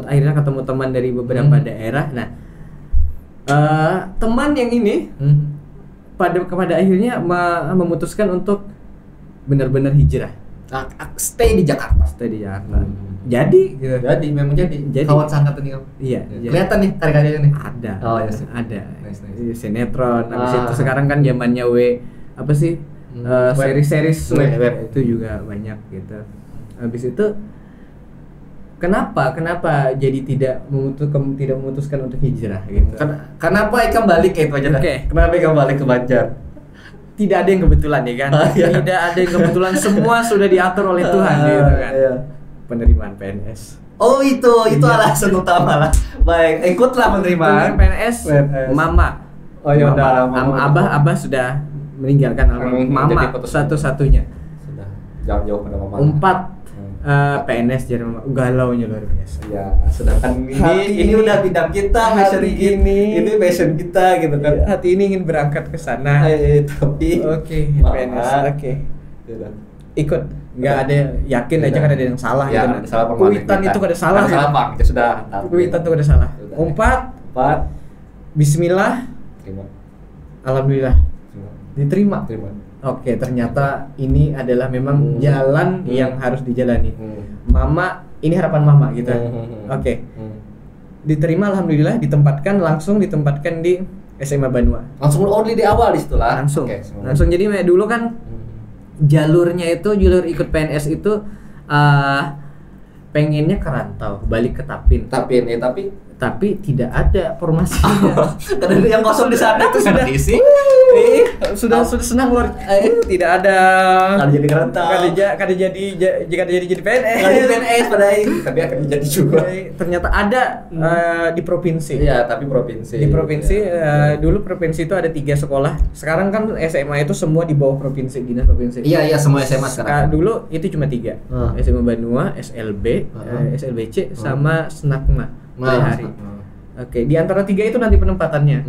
Akhirnya ketemu teman dari beberapa daerah. Nah, teman yang ini kepada akhirnya memutuskan untuk benar-benar hijrah. Stay di Jakarta. Jadi memang jadi. Kawan seangkatan nih kamu. Iya. Kelihatan nih karya-karyanya nih. Ada. Oh iya. Ada. Nice. Sinetron. Habis itu sekarang kan zamannya apa sih seri-series web itu juga banyak gitu. Habis itu kenapa jadi tidak memutuskan untuk hijrah gitu? Kenapa Ikam balik kayak itu aja? Kenapa Ikam balik ke Banjar? Tidak ada yang kebetulan ya kan? Tidak ada yang kebetulan, semua sudah diatur oleh Tuhan gitu kan. Penerimaan PNS. Oh itu alasan utama lah. Baik, ikutlah penerimaan PNS. Mama. Oh ya udah. Abah sudah meninggalkan mama satu-satunya. Sudah jauh-jauh pada mama. 4 PNS jadi galaunya luar biasa. Ya, sedangkan ini udah bidang kita, passion ini passion kita gitu kan. Hati ini ingin berangkat ke sana. Tapi PNS. Ikut. Enggak ada, yakin aja kan ada yang salah ya, gitu. Kuitan itu kada salah. Salah Bang, itu sudah. Kuitan itu kada salah. 4 Bismillah. Terima. Alhamdulillah. Diterima. Oke, ternyata ini adalah memang jalan yang harus dijalani. Mama, ini harapan mama gitu. Oke. Diterima alhamdulillah, langsung ditempatkan di SMA Banua. Langsung only di awal di situ lah. Langsung jadi dulu kan jalur ikut PNS itu pengennya ke Rantau, balik ke Tapin ya, tapi tidak ada formasinya. Karena yang kosong di sana itu sudah diisi. Sudah senang luar. Tidak ada. Kalau jadi Rantau. Kada jadi PNS. Kalau jadi PNS tapi akan jadi juga. Ternyata ada di provinsi. Iya, tapi provinsi. Di provinsi dulu provinsi itu ada 3 sekolah. Sekarang kan SMA itu semua di bawah provinsi, dinas provinsi. Iya, semua SMA sekarang. Dulu itu cuma 3. SMA Banua, SLB, SLBC sama Snakma. Hari. Oke, di antara 3 itu nanti penempatannya.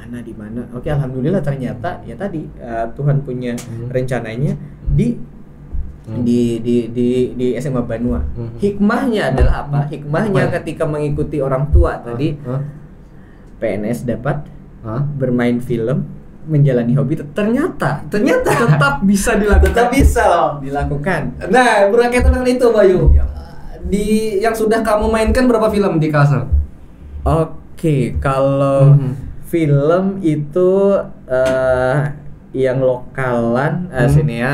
Di mana? Oke, alhamdulillah ternyata ya tadi Tuhan punya rencananya di SMA Banua. Hikmahnya adalah apa? Hikmahnya ketika mengikuti orang tua tadi PNS dapat bermain film, menjalani hobi, ternyata tetap bisa dilakukan. Nah, berkaitan dengan itu Bayu. Yang sudah kamu mainkan berapa film di Kalsel? Oke, kalau film itu yang lokalan sini ya.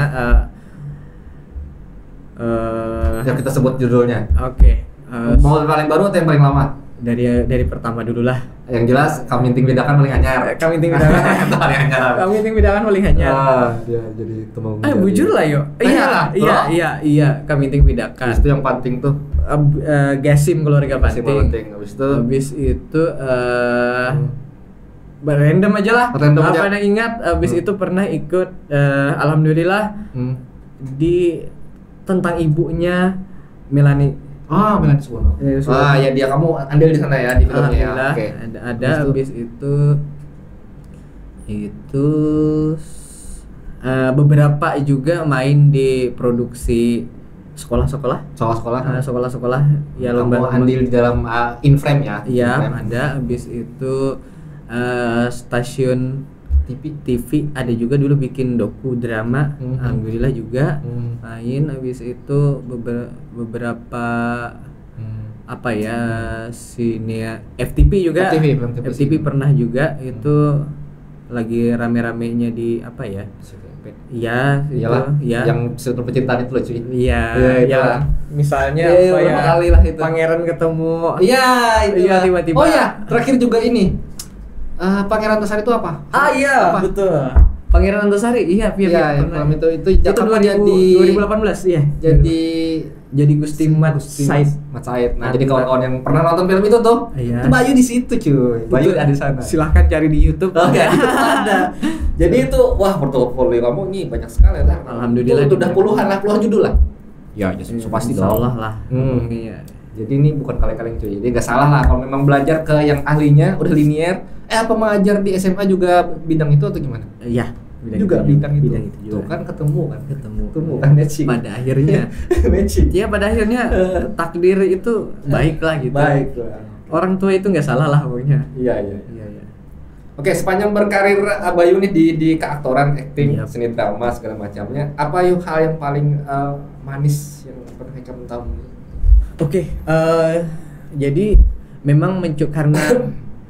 Yang kita sebut judulnya. Oke. Mau paling baru atau yang paling lama? Dari pertama dulu lah. Yang jelas Kaminting Bidakan paling anyar. Kaminting Bidakan paling anyar. Dia jadi teman. Bujur lah yo. Iya, Kaminting Bidakan. Itu yang penting tuh. Gasim keluarga penting. Habis itu random aja lah. Apa yang ingat? Habis itu pernah ikut alhamdulillah di tentang ibunya Melanie. Melani Suwono. Ya dia kamu andil di sana ya di filmnya. Oke. Ada habis itu beberapa juga main di produksi sekolah-sekolah ya, lomba andil di dalam in frame ya. Iya, ada. Habis itu stasiun TV ada juga dulu bikin doku drama. Alhamdulillah juga main. Habis itu beberapa apa ya FTP juga. FTP pernah juga. Itu lagi rame-ramenya di apa ya? Iya, yang sinetron percintaan itu loh cuy. Iya. Misalnya apa ya? Kali lah itu. Pangeran ketemu. Iya, tiba-tiba. Oh ya, terakhir juga ini. Pangeran Antasari itu apa? Betul. Pangeran Antasari, iya. Film itu Jakarta jadi 2018, iya. Jadi Gusti Mat Said. Nah, jadi kawan-kawan yang pernah nonton film itu tuh, itu Bayu di situ cuy. Bayu ada di sana. Silahkan cari di YouTube. Ya, itu ada. Jadi itu portofolio kamu nih banyak sekali lah. Alhamdulillah. Itu udah puluhan judul lah. Ya, pasti dong. Salah lah. Iya. Jadi ini bukan kaleng-kaleng cuy. Jadi nggak salah lah kalau memang belajar ke yang ahlinya udah linear. Apa mengajar di SMA juga bidang itu atau gimana? Iya. Bidang itu juga. Tuh kan ketemu kan matching. Pada akhirnya matching. Ya pada akhirnya takdir itu baik lah gitu. Baik lah. Orang tua itu nggak salah lah pokoknya. Iya. Oke, sepanjang berkarir Bayu nih di keaktoran, acting, seni drama segala macamnya, apa hal yang paling manis yang pernah kamu tahu? Oke, jadi memang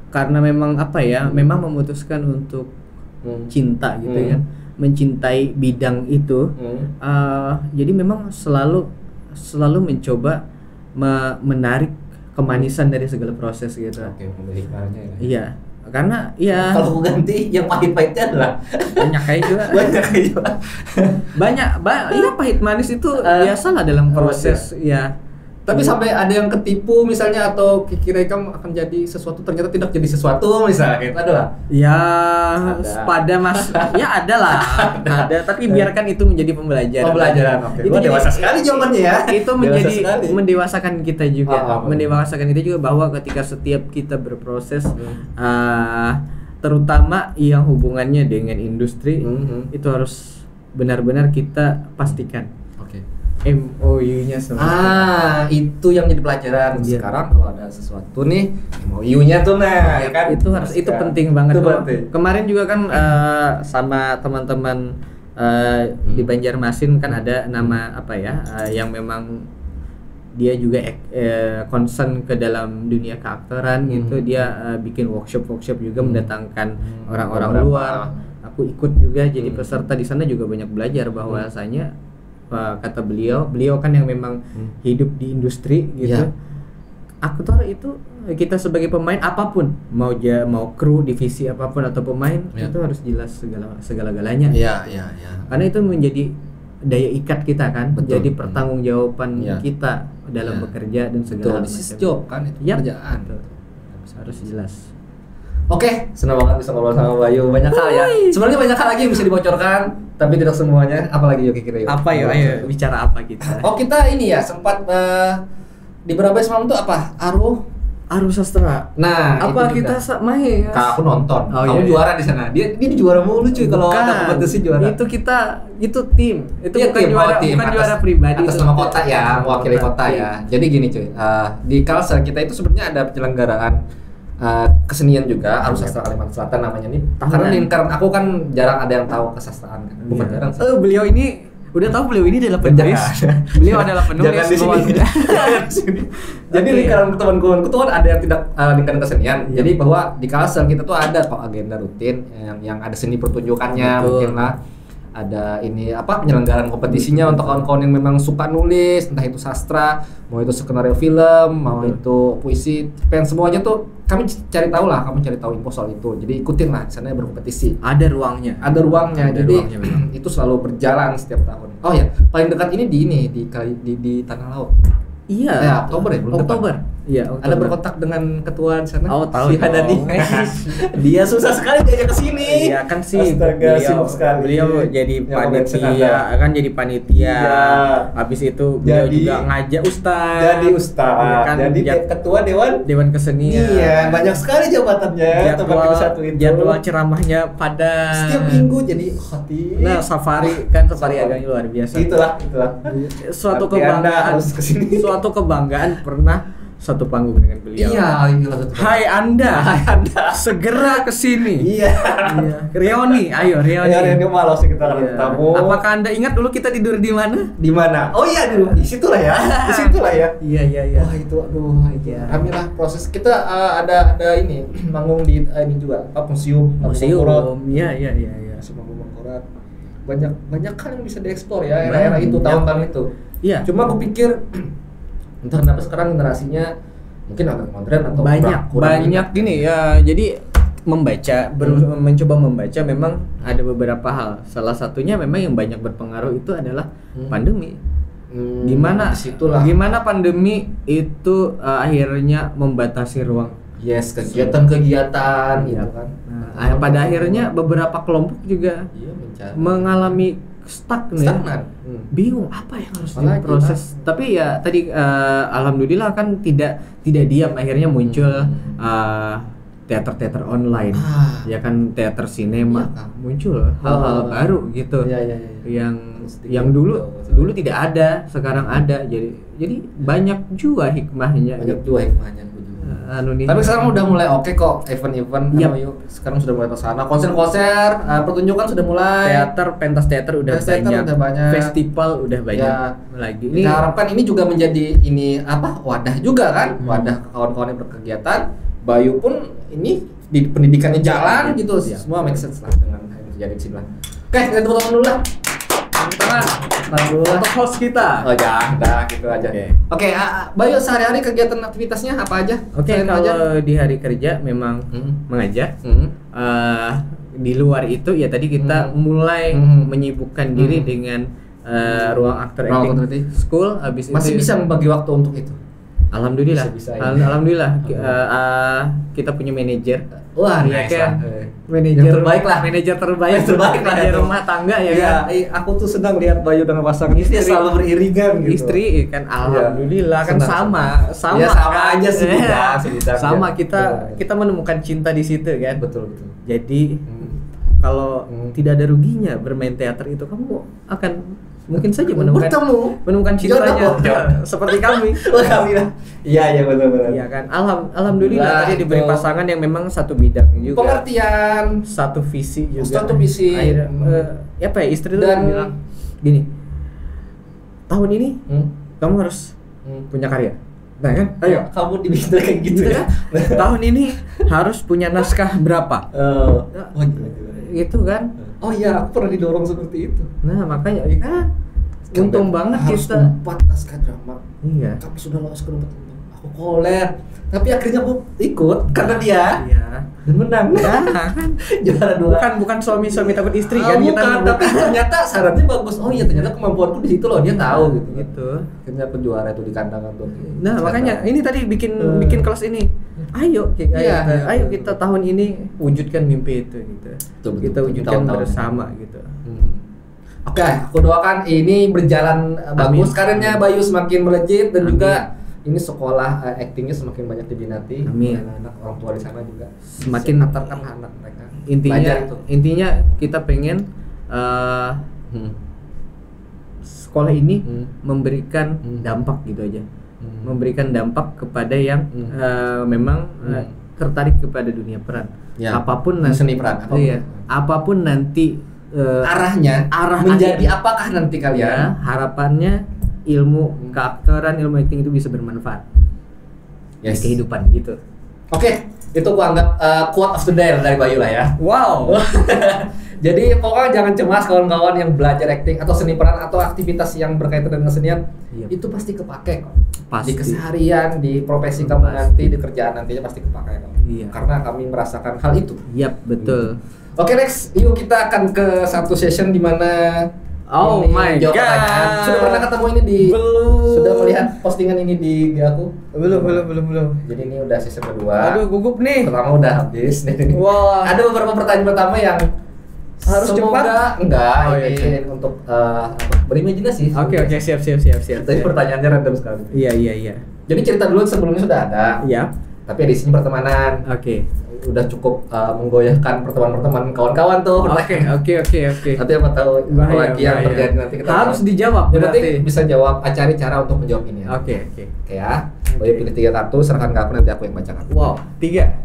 karena memang apa ya, memang memutuskan untuk cinta gitu ya, mencintai bidang itu. Jadi memang selalu mencoba menarik kemanisan dari segala proses gitu. Oke, memilih caranya ya. Iya, karena ya kalau aku ganti yang pahit-pahitnya adalah banyak kayak juga. Iya, pahit manis itu biasalah dalam proses ya. Tapi sampai ada yang ketipu misalnya, atau kira kamu akan jadi sesuatu ternyata tidak jadi sesuatu misalnya, gitu ada lah. Ya Ada. pada mas ya ada lah. Ada, tapi biarkan itu menjadi pembelajaran. Pembelajaran. Oke. Itu Wah, dewasa sekali jawabannya ya. Itu menjadi mendewasakan kita juga. benar. Mendewasakan kita juga bahwa ketika setiap kita berproses terutama yang hubungannya dengan industri itu harus benar-benar kita pastikan Oke. MOU-nya semua. Itu yang jadi pelajaran. Iya. Sekarang kalau ada sesuatu nih, MOU-nya tuh ya kan. Itu penting banget. Itu penting. Kemarin juga kan sama teman-teman di Banjarmasin kan ada nama apa ya, yang memang dia juga concern ke dalam dunia keaktoran gitu. Dia bikin workshop juga, mendatangkan orang-orang luar. Aku ikut juga jadi peserta di sana, juga banyak belajar bahwasanya kata beliau kan yang memang hidup di industri gitu. Aktor itu kita sebagai pemain apapun, mau kru divisi apapun atau pemain, itu harus jelas segala-galanya. Iya. Karena itu menjadi daya ikat kita kan, Betul. jadi pertanggungjawaban kita dalam bekerja dan segala macam. This is job kan, itu kerjaan. Harus jelas. Oke, senang banget bisa ngobrol sama Bayu. Banyak hal ya. Sebenarnya banyak hal lagi yang bisa dibocorkan, tapi tidak semuanya. Apalagi yuk kira-kira. Apa ya? Ayo bicara apa kita? Oh, kita ini ya sempat di Berapa semalam tuh apa? Aru Sastra. Nah, apa itu kita juga. main? Aku nonton. Oh, Kamu iya. juara di sana. Dia juara mulu cuy kalau ada kompetisi juara. Itu tim. Itu Iya, bukan tim. juara, Tim. bukan Atas- juara pribadi. Atas itu. nama kota ya, mewakili kota Tim. ya. Jadi gini cuy, di Kalsel kita itu sebenarnya ada penyelenggaraan kesenian juga, Arus Sastra Kalimantan Selatan namanya nih. Karena lingkaran aku kan jarang ada yang tahu kesastraan kan. Bukan jarang sih. Beliau ini udah tahu beliau ini adalah penulis. Beliau adalah penulis. Jangan di sini. Jangan di sini. Jadi Oke. lingkaran teman-temanku tuh kan ada yang tidak lingkaran kesenian. Jadi bahwa di Kalsel kita tuh ada kok agenda rutin yang ada seni pertunjukannya, Betul. mungkin lah ada ini penyelenggaraan kompetisinya untuk kawan-kawan yang memang suka nulis, entah itu sastra, mau itu skenario film, mau itu puisi, pen, semuanya tuh kami cari tahu lah, kamu cari tahu info soal itu. Jadi ikutin lah, di sana berkompetisi. Ada ruangnya. Ada ruangnya. Ada Jadi ruangnya memang. itu selalu berjalan setiap tahun. Oh ya, paling dekat ini di Tanah Laut. Iya. Ya, Oktober ya, bulan Oktober. Iya, Oktober. Ada berkontak dengan ketua di sana? Oh, tahu Si Hadadi. dong. Dia susah sekali diajak ke sini. Iya kan sih. Astaga, sibuk sekali. Beliau jadi Yang mention panitia, Anda. kan jadi panitia. Iya. Habis itu beliau Jadi- juga ngajak ustaz. Jadi ustaz, Iya kan, jadi ketua dewan kesenian. Iya, banyak sekali jabatannya tempat kita satu itu. Jadwal ceramahnya pada Setiap minggu jadi khotib. Nah, safari agak luar biasa. Itulah. Suatu Nanti Anda kebanggaan. harus kesini. Suatu kebanggaan pernah satu panggung dengan beliau. Iya, gila satu. Hai Anda, segera ke sini. Iya. Iya. Reoni, ayo Reoni. Ya, ini malas sih kita akan Iya. ketemu. Apakah Anda ingat dulu kita tidur di mana? Di mana? Oh iya, di situ lah ya. Di situ lah ya. Iya. Wah itu, aduh itu. Iya. Kami lah proses kita ada ini manggung di ini juga museum Mangkurat. Iya. Museum Mangkurat. Banyak kan yang bisa dieksplor ya Banyak. era-era itu, tahun-tahun itu. Iya. Cuma aku pikir entah kenapa sekarang generasinya mungkin agak modern atau kurang banyak gini ya. Jadi mencoba membaca memang ada beberapa hal. Salah satunya memang yang banyak berpengaruh itu adalah pandemi. Gimana pandemi itu akhirnya membatasi ruang. Yes, kegiatan-kegiatan gitu kan. Nah, pada akhirnya beberapa kelompok juga mengalami stagnan. Bingung apa yang harus diproses. Tapi ya tadi alhamdulillah kan tidak diam, akhirnya muncul teater online. Ya kan, teater sinema. Muncul hal-hal baru gitu. Yang dulu tidak ada, sekarang ada. Jadi banyak juga hikmahnya. Tapi sekarang udah mulai oke kok, event-event. Sekarang sudah mulai kesana, konser-konser, pertunjukan sudah mulai. Pentas teater udah banyak. Festival udah banyak lagi. Kita harapkan ini juga menjadi wadah juga kan, wadah kawan-kawan yang berkegiatan. Bayu pun ini di pendidikannya jalan gitu, semua make sense lah dengan terjadi di sini lah. Oke, kita tepuk tangan dulu lah. Tepuk tangan. Untuk host kita. Oh ya, udah gitu aja. Oke, Bayu sehari-hari kegiatan aktivitasnya apa aja? Oke, kalau di hari kerja memang mengajar. Di luar itu ya tadi kita mulai menyibukkan diri dengan ruang aktor acting school. Habis masih itu bisa membagi waktu untuk itu. Alhamdulillah. Bisa, Alhamdulillah. Kita punya manajer. Wah, ya nice kan. lah. Manajer Yang terbaik lah. Manajer terbaik. Yang terbaik lah. Manajer rumah tangga ya Iya, kan. aku tuh senang lihat Bayu dengan pasangan istri selalu beriringan gitu. Istri kan alhamdulillah kan Senang, sama ya, sama kan. aja sih Sama kita menemukan cinta di situ kan. Betul. Jadi kalau tidak ada ruginya bermain teater itu, kamu akan mungkin saja menemukan cintanya seperti kami. Kami lah. Iya benar. Iya kan. Alhamdulillah tadi diberi pasangan yang memang satu bidang juga. Pengertian, satu visi juga. Satu visi. Akhirnya, apa ya istri tuh bilang gini. Tahun ini kamu harus punya karya. Nah kan, ayo kamu dibikin kayak gitu ya. Tahun ini harus punya naskah berapa? Gitu kan. Oh iya, aku pernah didorong seperti itu. Nah makanya ya kan untung banget harus kita 4 naskah drama. Iya. Kamu sudah lolos ke 4. Aku koler. Tapi akhirnya aku ikut karena dia. Iya. Dan menang. Ya kan. Juara 2. Bukan suami takut istri kan kita. Bukan, tapi ternyata syaratnya bagus. Oh iya, ternyata kemampuanku di situ loh, dia tahu gitu. Gitu. Akhirnya aku juara itu di kandang tuh. Nah, makanya ini tadi bikin kelas ini. Ayo kita tahun ini wujudkan mimpi itu gitu. Kita wujudkan bersama gitu. Oke, aku doakan ini berjalan bagus, karirnya Bayu semakin melejit dan juga ini sekolah actingnya semakin banyak diminati. Anak-anak orang tua di sana juga semakin antarkan anak mereka. Intinya kita pengen sekolah ini memberikan dampak gitu aja. Memberikan dampak kepada yang memang tertarik kepada dunia peran. Ya, apapun nanti seni peran. Apapun nanti arah menjadi apakah nanti kalian? Ya, harapannya ilmu keaktoran, ilmu acting itu bisa bermanfaat di kehidupan gitu. Oke, itu gua anggap quote of the day dari Bayu lah ya. Wow. Jadi pokoknya jangan cemas kawan-kawan yang belajar acting atau seni peran atau aktivitas yang berkaitan dengan kesenian. Itu pasti kepake kok. Di keseharian, di profesi kamu nanti, di kerjaan nantinya pasti kepake kok. Iya. Karena kami merasakan hal itu. Yap, betul. Oke, next, yuk kita akan ke satu session di mana oh my god. Sudah pernah ketemu ini di Sudah melihat postingan ini di aku? Belum. Jadi ini udah session kedua. Aduh, gugup nih. Pertama udah habis. Wah. Ada beberapa pertanyaan pertama yang harus cepat. Enggak, ini untuk berimajinasi. Oke, siap. Tapi pertanyaannya random sekali. Iya. Jadi cerita dulu sebelumnya sudah ada. Iya. Tapi edisinya pertemanan. Oke. Udah cukup menggoyahkan pertemuan kawan-kawan tuh. Oke. Nanti apa tahu lagi yang terjadi nanti kita harus dijawab. Nanti bisa jawab, cari cara untuk menjawab ini. Oke. Ya. Bayu pilih 3 kartu, serahkan ke aku, nanti aku yang bacakan. Wow, 3.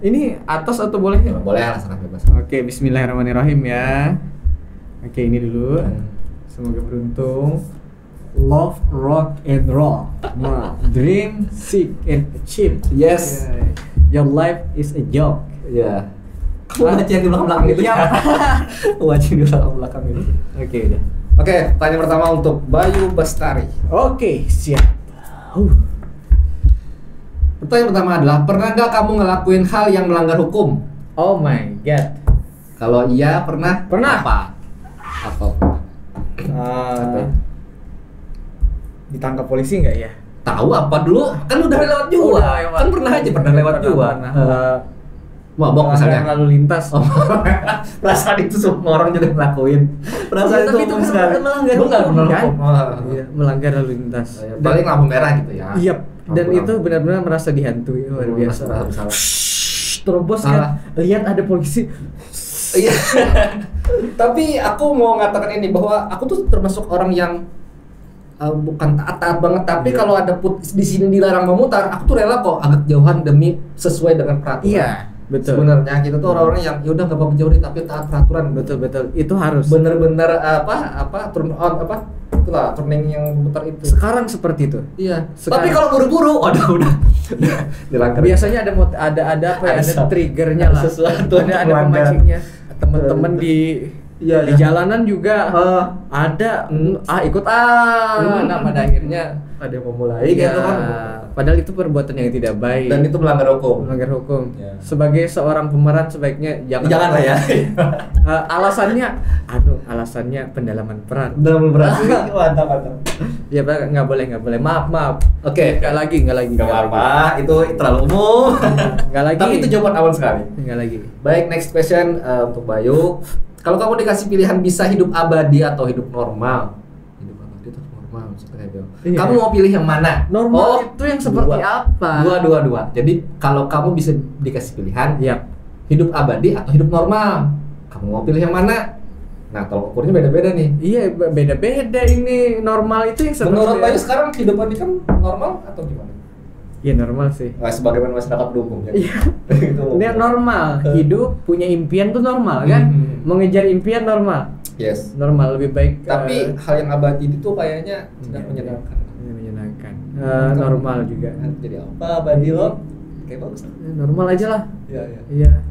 Ini atas atau boleh? Ya, boleh lah, serahkan bebas. Oke, bismillahirrahmanirrahim ya. Oke, ini dulu. Semoga beruntung. Love, rock and roll. Dream, seek and achieve. Yes. Your life is a joke. Ya. Kamu baca yang di belakang itu ya. Baca yang di belakang itu. Oke, udah. Oke, pertanyaan pertama untuk Bayu Bestari. Oke, siap. Pertanyaan pertama adalah, pernah nggak kamu ngelakuin hal yang melanggar hukum? Oh my god. Kalau iya, pernah? Apa? Ditangkap polisi nggak ya? Tahu apa dulu? Kan udah lewat juga. Kan pernah lewat juga. Mabok misalnya. Lalu lintas. Perasaan itu semua orang jadi ngelakuin. Perasaan itu umum sekali. Melanggar lalu lintas. Paling lampu merah gitu ya. Iya. Dan itu benar-benar merasa dihantui, luar biasa. Terobos kan, lihat ada polisi. Iya. Tapi aku mau ngatakan ini bahwa aku tuh termasuk orang yang bukan taat banget, tapi kalau ada di sini dilarang memutar, aku tuh rela kok agak jauhan demi sesuai dengan peraturan. Iya, betul. Sebenarnya kita tuh orang-orang yang yaudah nggak apa-apa jauh tapi taat peraturan. Betul. Itu harus. Bener-bener turn on itulah turning yang memutar itu. Sekarang seperti itu. Iya. Tapi kalau buru-buru, udah dilanggar. Biasanya ada triggernya lah. Sesuatu ada pemancingnya. teman-teman di jalanan juga ada ikut nah pada akhirnya ada yang memulai gitu kan. Padahal itu perbuatan yang tidak baik dan itu melanggar hukum. Ya. Sebagai seorang pemeran sebaiknya jangan lah ya. Alasannya pendalaman peran. Mantap. Ya Pak, nggak boleh. Maaf. Oke. Nggak lagi. Nggak apa-apa, itu terlalu umum. Nggak lagi. Tapi itu jawaban awal sekali. Nggak lagi. Baik, next question untuk Bayu. Kalau kamu dikasih pilihan bisa hidup abadi atau hidup normal, maksudnya iya. Kamu mau pilih yang mana? Normal itu yang seperti apa? Dua. Jadi kalau kamu bisa dikasih pilihan, hidup abadi atau hidup normal, kamu mau pilih yang mana? Nah, kalau ukurnya beda-beda nih. Iya, beda-beda ini. Normal itu yang seperti. Menurut Bayu sekarang hidup abadi kan normal atau gimana? Iya normal sih. Sebagaimana masyarakat pendukung ya. Iya. Ini normal. Hidup punya impian tuh normal kan? Mengejar impian normal. Yes. Normal lebih baik. Tapi hal yang abadi itu kayaknya tidak menyenangkan. Menyenangkan. Normal juga. Jadi apa abadi lo? Kayak bagus. Normal aja lah. Iya.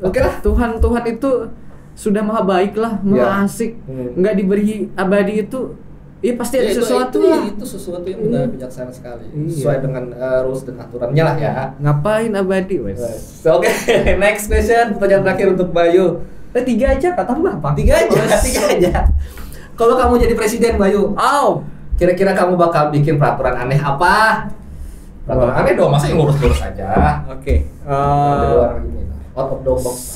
Oke lah. Tuhan itu sudah maha baik lah, maha asik. Nggak diberi abadi itu. Iya pasti ada sesuatu lah. Itu sesuatu yang udah bijaksana sekali. Sesuai dengan rules dan aturannya lah ya. Ngapain abadi wes? Oke, next question. Pertanyaan terakhir untuk Bayu. 3 aja, kata tambah apa? 3 aja. Kalau kamu jadi presiden Bayu, kira-kira kamu bakal bikin peraturan aneh apa? Peraturan aneh dong, masa yang lurus-lurus aja. Oke. Out of the box.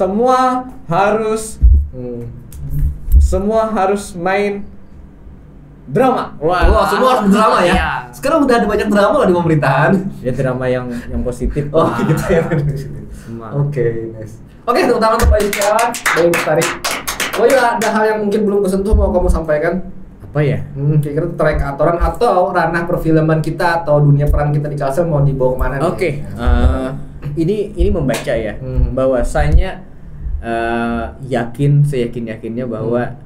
Semua harus main drama. Wah, semua harus drama ya. Sekarang udah ada banyak drama loh di pemerintahan. Ya drama yang positif. Gitu ya. Oke, nice. Oke, tepuk tangan untuk Bayu Setiawan, Bayu Bestari. Bayu, ada hal yang mungkin belum kesentuh mau kamu sampaikan? Apa ya? Kira-kira terkait aturan atau ranah perfilman kita atau dunia peran kita di Kalsel mau dibawa kemana? Oke. Ini membaca ya, bahwasanya seyakin-yakinnya bahwa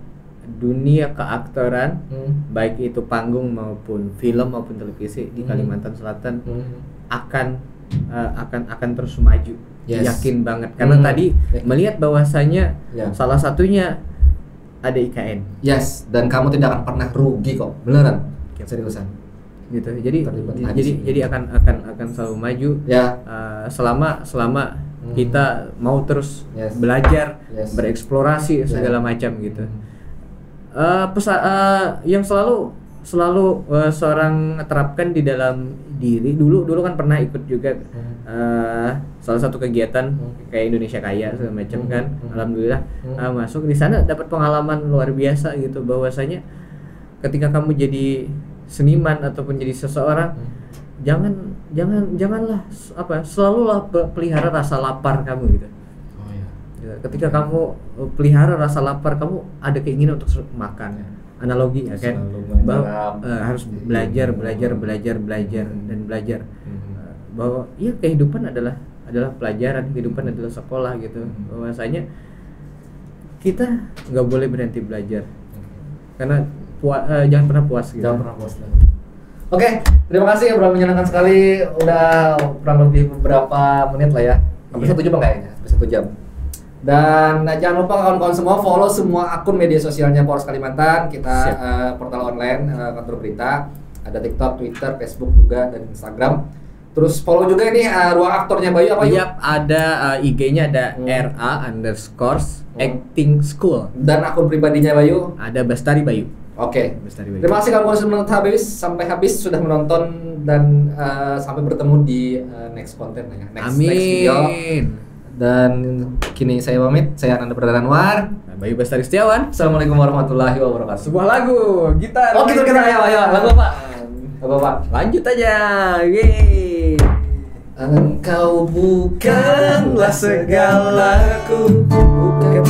dunia keaktoran baik itu panggung maupun film maupun televisi di Kalimantan Selatan akan terus maju. Yakin banget karena tadi melihat bahwasanya salah satunya ada IKN. Yes, dan kamu tidak akan pernah rugi kok, beneran. Seriusan. Gitu. Jadi akan selalu maju. Selama kita mau terus belajar, bereksplorasi segala macam gitu. Yang selalu seorang terapkan di dalam diri dulu kan pernah ikut juga salah satu kegiatan kayak Indonesia Kaya segala macam kan. Alhamdulillah masuk di sana dapat pengalaman luar biasa gitu, bahwasanya ketika kamu jadi seniman ataupun jadi seseorang janganlah selalulah pelihara rasa lapar kamu gitu. Ketika kamu pelihara rasa lapar, kamu ada keinginan untuk makan. Analogi ya kan, harus belajar dan belajar. Bahwa ya kehidupan adalah pelajaran, kehidupan adalah sekolah gitu. Bahwasanya kita nggak boleh berhenti belajar. Karena jangan pernah puas gitu. Jangan pernah puas. Oke, terima kasih, obrolan menyenangkan sekali. Udah kurang lebih beberapa menit lah ya. Hampir 1 jam kayaknya, hampir 1 jam. Dan jangan lupa kawan-kawan semua follow semua akun media sosialnya Polres Kalimantan. Kita portal online, kantor berita, ada TikTok, Twitter, Facebook juga, dan Instagram. Terus follow juga ini ruang aktornya Bayu apa yuk? Ada IG-nya ada @ra_acting school. Dan akun pribadinya Bayu? Ada Bestari Bayu. Oke. Terima kasih kawan-kawan sudah menonton sampai habis, sudah menonton dan sampai bertemu di next konten ya. Next video. Dan kini saya pamit, saya Ananda Perdana Anwar, Bayu Bestari Setiawan. Assalamualaikum warahmatullahi wabarakatuh. Sebuah lagu, gitar. Oh, kita ayo. Lagu apa? Lanjut aja. Yeay. Engkau bukanlah segalaku, bukan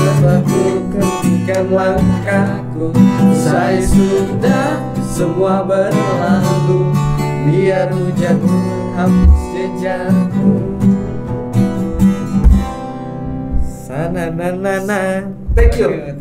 langkahku. Saya sudah semua berlalu, biar hujan menghapus jejakku. Sana na. Thank you.